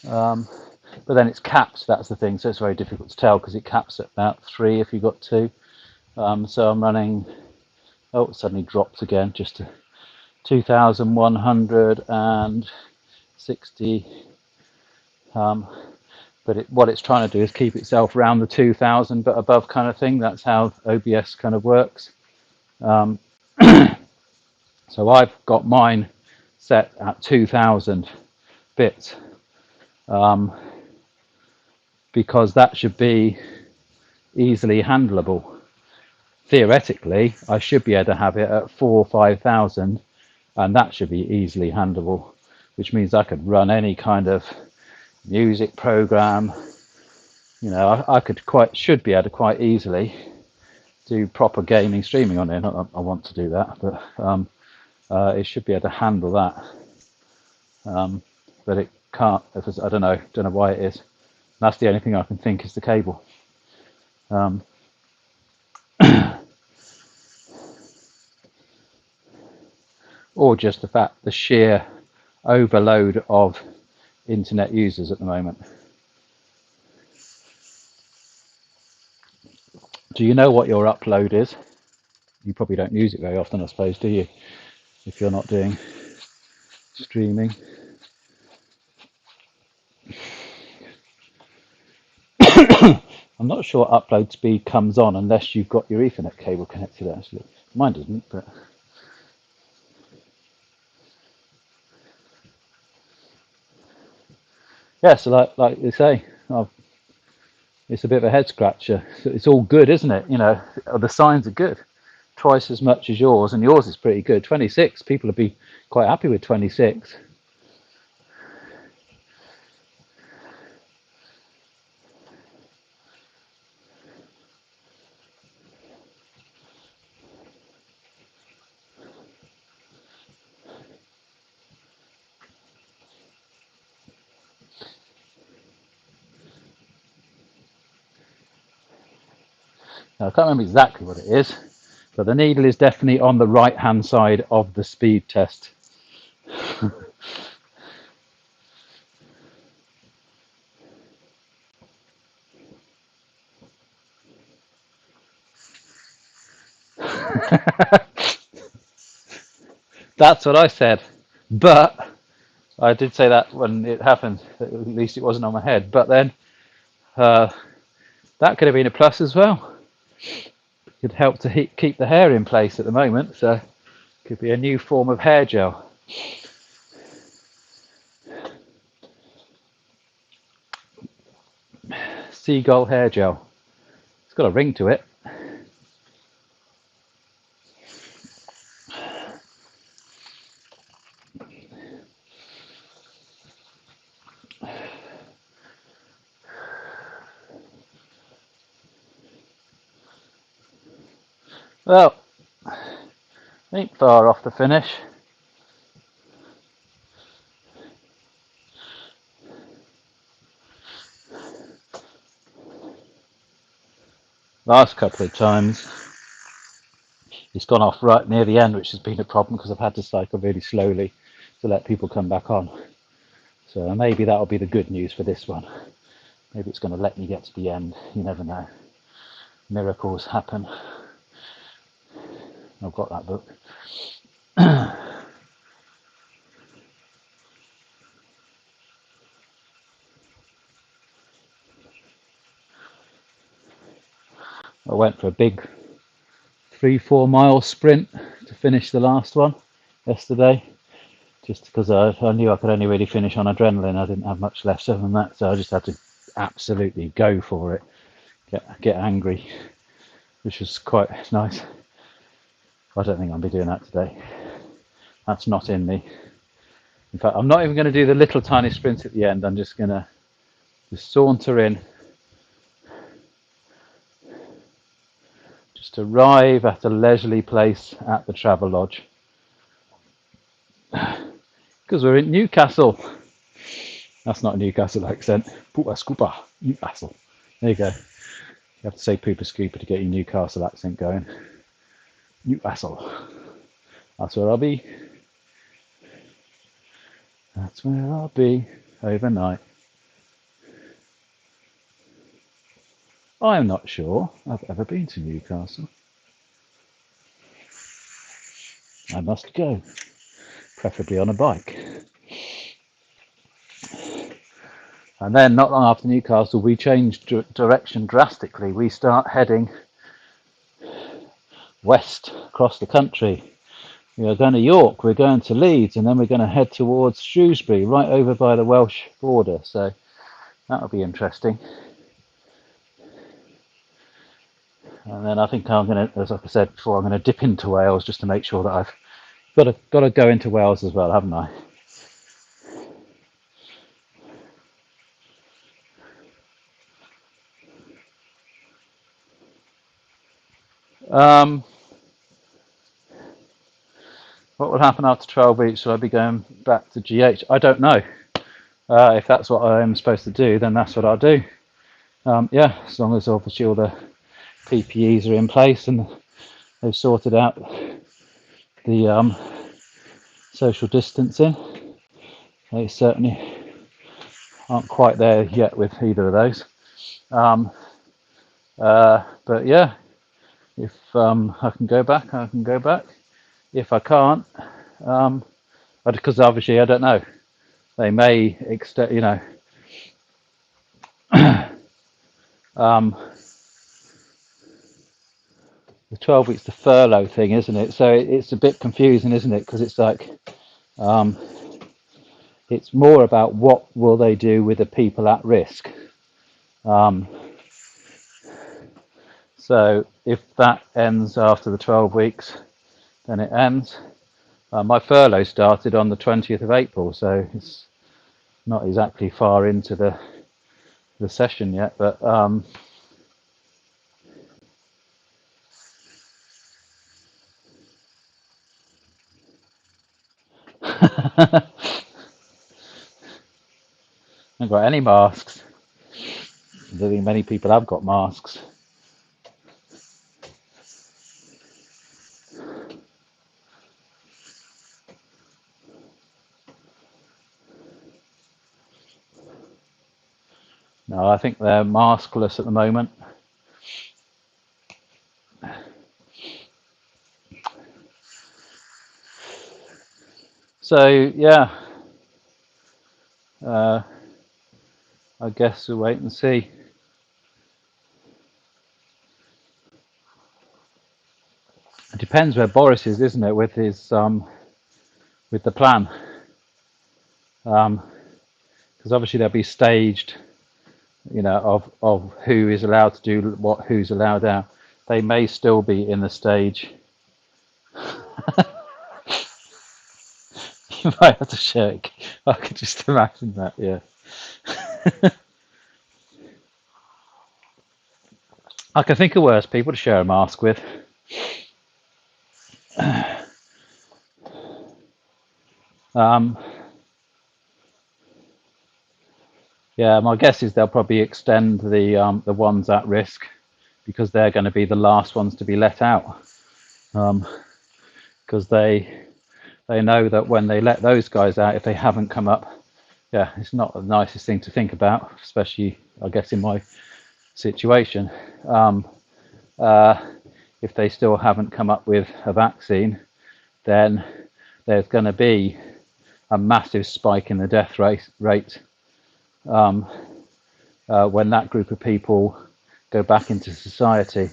[SPEAKER 1] but then it's capped, that's the thing, so it's very difficult to tell because it caps at about 3 if you've got 2. So I'm running, oh, it suddenly dropped again, just to 2,160. But what it's trying to do is keep itself around the 2,000 but above kind of thing. That's how OBS kind of works. So I've got mine set at 2,000 bits, because that should be easily handleable. Theoretically, I should be able to have it at 4,000 or 5,000, and that should be easily handleable, which means I could run any kind of music program. You know, I should be able to quite easily do proper gaming streaming on it. Not that I want to do that, but it should be able to handle that. But it can't. I don't know why it is. That's the only thing I can think is the cable. Or just the sheer overload of internet users at the moment. Do you know what your upload is? You probably don't use it very often, I suppose, do you? If you're not doing streaming. I'm not sure upload speed comes on unless you've got your Ethernet cable connected, actually. Mine doesn't, but... Yeah, so like you say, it's a bit of a head scratcher. It's all good, isn't it? You know, the signs are good. Twice as much as yours, and yours is pretty good. 26, people would be quite happy with 26. Now, I can't remember exactly what it is, but the needle is definitely on the right hand side of the speed test. That's what I said. But I did say that when it happened. At least it wasn't on my head. But then that could have been a plus as well. It could help to keep the hair in place at the moment. So it could be a new form of hair gel. Seagull hair gel. It's got a ring to it. Well, ain't far off the finish. Last couple of times it's gone off right near the end, which has been a problem because I've had to cycle really slowly to let people come back on. So maybe that'll be the good news for this one. Maybe it's going to let me get to the end. You never know. Miracles happen. I've got that book. I went for a big 3-4 mile sprint to finish the last one yesterday, just because I knew I could only really finish on adrenaline. I didn't have much left other than that, so I just had to absolutely go for it, get angry, which was quite nice. I don't think I'll be doing that today. That's not in me. In fact, I'm not even going to do the little tiny sprint at the end. I'm just going to just saunter in, just arrive at a leisurely place at the travel lodge, because we're in Newcastle. That's not a Newcastle accent. Poopa scoopa, Newcastle. There you go. You have to say poopa scoopa to get your Newcastle accent going. Newcastle. That's where I'll be. That's where I'll be overnight. I'm not sure I've ever been to Newcastle. I must go, preferably on a bike. And then not long after Newcastle, we changed direction drastically. We start heading west across the country. We are going to York, we're going to Leeds, and then we're going to head towards Shrewsbury, right over by the Welsh border. So that'll be interesting. And then I think I'm going to, as I said before, I'm going to dip into Wales just to make sure that I've got to go into Wales as well, haven't I? What will happen after 12 weeks? Shall I be going back to GH? I don't know. If that's what I'm supposed to do, then that's what I'll do. Yeah, as long as obviously all the PPEs are in place and they've sorted out the social distancing. They certainly aren't quite there yet with either of those. But yeah, if I can go back, I can go back. If I can't, because obviously I don't know, they may extend, the 12 weeks, the furlough thing, isn't it? So it's a bit confusing, isn't it? Because it's like, it's more about what will they do with the people at risk. So if that ends after the 12 weeks, then it ends. My furlough started on the 20th of April, so it's not exactly far into the session yet, but I haven't got any masks. I don't think many people have got masks. No, I think they're maskless at the moment. So yeah, I guess we'll wait and see. It depends where Boris is, isn't it, with his with the plan, because obviously they'll be staged, you know, of who is allowed to do what, who's allowed out. They may still be in the stage. You might have to shake. I could just imagine that. Yeah. I can think of worse people to share a mask with. Um, yeah, my guess is they'll probably extend the ones at risk, because they're going to be the last ones to be let out, because they know that when they let those guys out, if they haven't come up, yeah, it's not the nicest thing to think about, especially I guess in my situation. If they still haven't come up with a vaccine, then there's going to be a massive spike in the death rate when that group of people go back into society,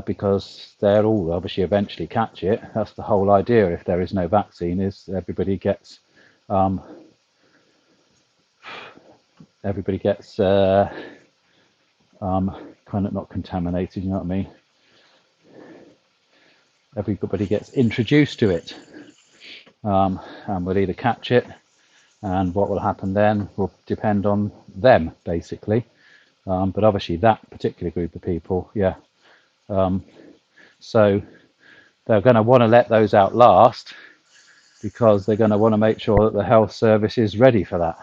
[SPEAKER 1] because they'll all obviously eventually catch it. That's the whole idea. If there is no vaccine, is everybody gets kind of not contaminated. You know what I mean? Everybody gets introduced to it, and will either catch it, and what will happen then will depend on them, basically. But obviously that particular group of people, yeah. So they're going to want to let those out last, because they're going to want to make sure that the health service is ready for that.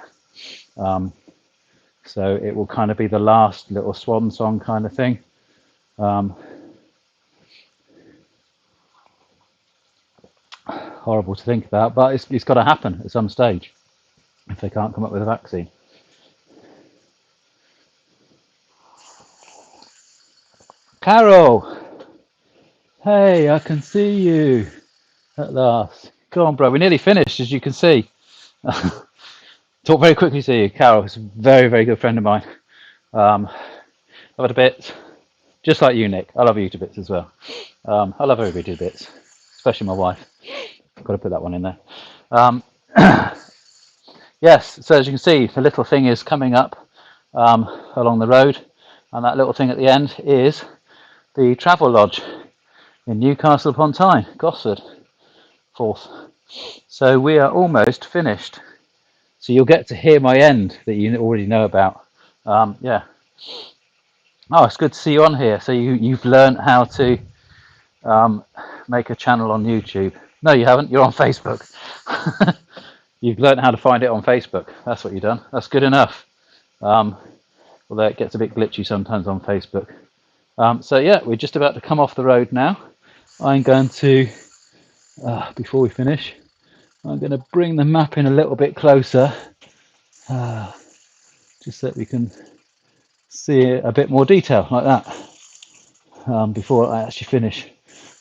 [SPEAKER 1] So it will kind of be the last little swan song kind of thing. Horrible to think about, but it's got to happen at some stage if they can't come up with a vaccine. Carol, hey, I can see you at last. Come on, bro. We're nearly finished, as you can see. Talk very quickly to you. Carol is a very, very good friend of mine. Love her to bits, just like you, Nick. I love you to bits as well. I love everybody to bits, especially my wife. Got to put that one in there. Yes, so as you can see, the little thing is coming up along the road, and that little thing at the end is the Travel Lodge in Newcastle Upon Tyne, Gosford, Forth. So we are almost finished. So you'll get to hear my end that you already know about. Yeah. Oh, it's good to see you on here. So you've learned how to make a channel on YouTube. No, you haven't. You're on Facebook. You've learned how to find it on Facebook. That's what you've done. That's good enough. Although it gets a bit glitchy sometimes on Facebook. So yeah, we're just about to come off the road now. I'm going to, before we finish, I'm going to bring the map in a little bit closer, just so that we can see it a bit more detail like that, before I actually finish.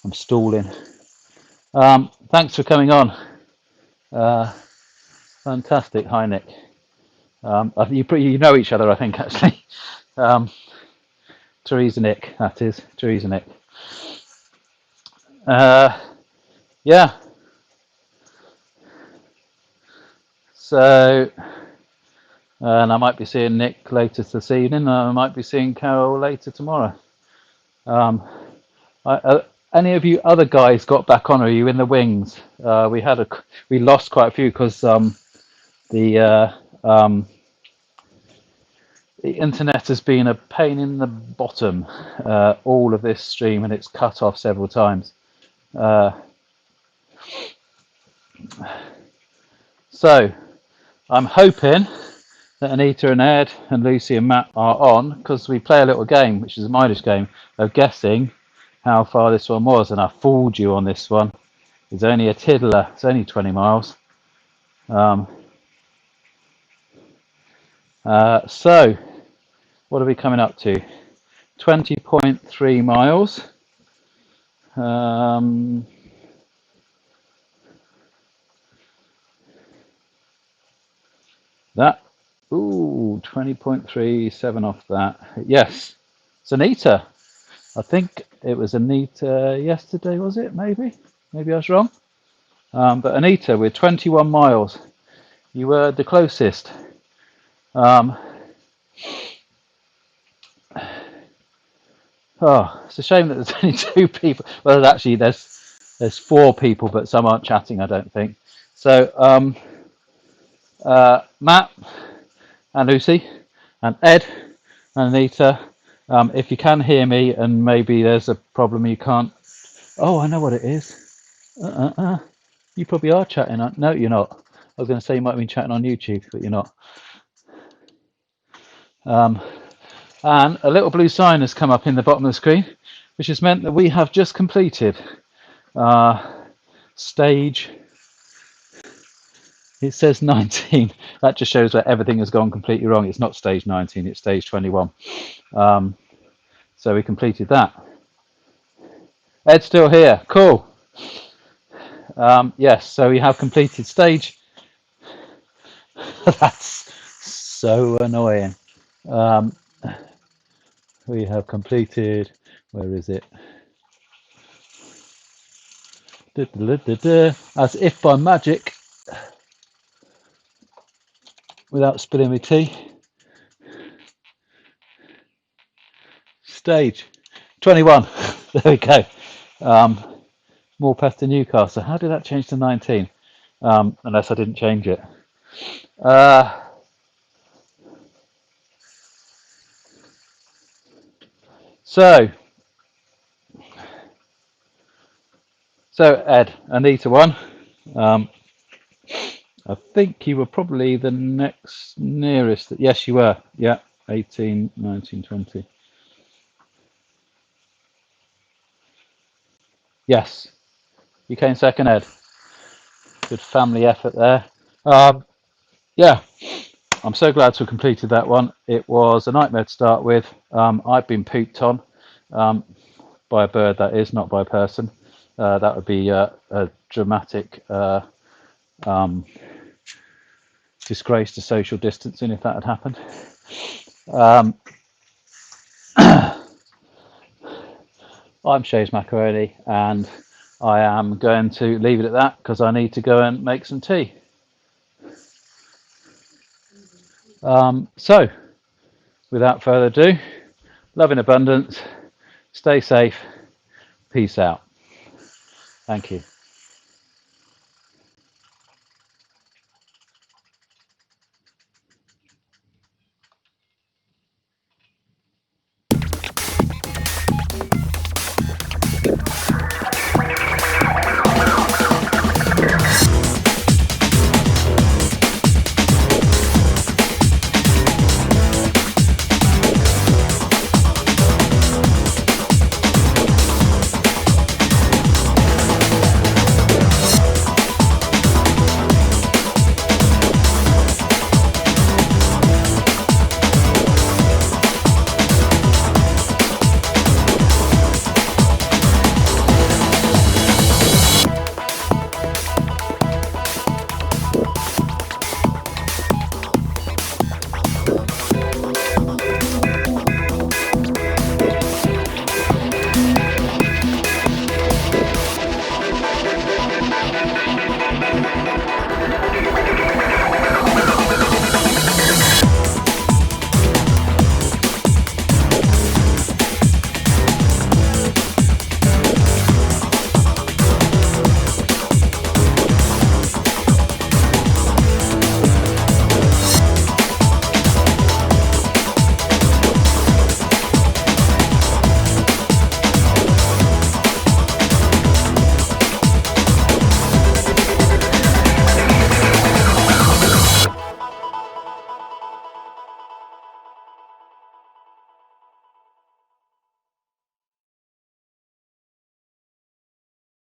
[SPEAKER 1] I'm stalling. Thanks for coming on. Fantastic. Hi, Nick. You know each other, I think, actually. Theresa Nick, that is. Theresa Nick. Yeah. So, and I might be seeing Nick later this evening, and I might be seeing Carol later tomorrow. Any of you other guys got back on? Or are you in the wings? We lost quite a few because the internet has been a pain in the bottom all of this stream, and it's cut off several times. So I'm hoping that Anita and Ed and Lucy and Matt are on, because we play a little game, which is a mileage game, of guessing how far this one was, and I fooled you on this one. It's only a tiddler. It's only 20 miles. So what are we coming up to? 20.3 miles. That, ooh, 20.37 off that. Yes, it's Anita. I think it was Anita yesterday, was it? Maybe I was wrong. But Anita with 21 miles. You were the closest. Oh, it's a shame that there's only two people. Well, actually, there's four people, but some aren't chatting, I don't think. So, Matt and Lucy and Ed and Anita, if you can hear me and maybe there's a problem you can't. Oh, I know what it is. You probably are chatting. No, you're not. I was going to say you might have been chatting on YouTube, but you're not. And a little blue sign has come up in the bottom of the screen, which has meant that we have just completed stage. It says 19. That just shows where everything has gone completely wrong. It's not stage 19, it's stage 21. So we completed that. Ed's still here. Cool. Yes, so we have completed stage. That's so annoying. We have completed. Where is it? As if by magic, without spilling my tea. Stage 21. There we go. Morpeth to Newcastle. How did that change to 19? Unless I didn't change it. So Ed, Anita won. I think you were probably the next nearest. Yes, you were. Yeah, 18, 19, 20. Yes, you came second, Ed. Good family effort there. Yeah, I'm so glad to have completed that one. It was a nightmare to start with. I've been pooped on by a bird, that is, not by a person. That would be a dramatic disgrace to social distancing if that had happened. I'm Shays Macaroni, and I am going to leave it at that because I need to go and make some tea. So, without further ado, love in abundance, stay safe, peace out. Thank you.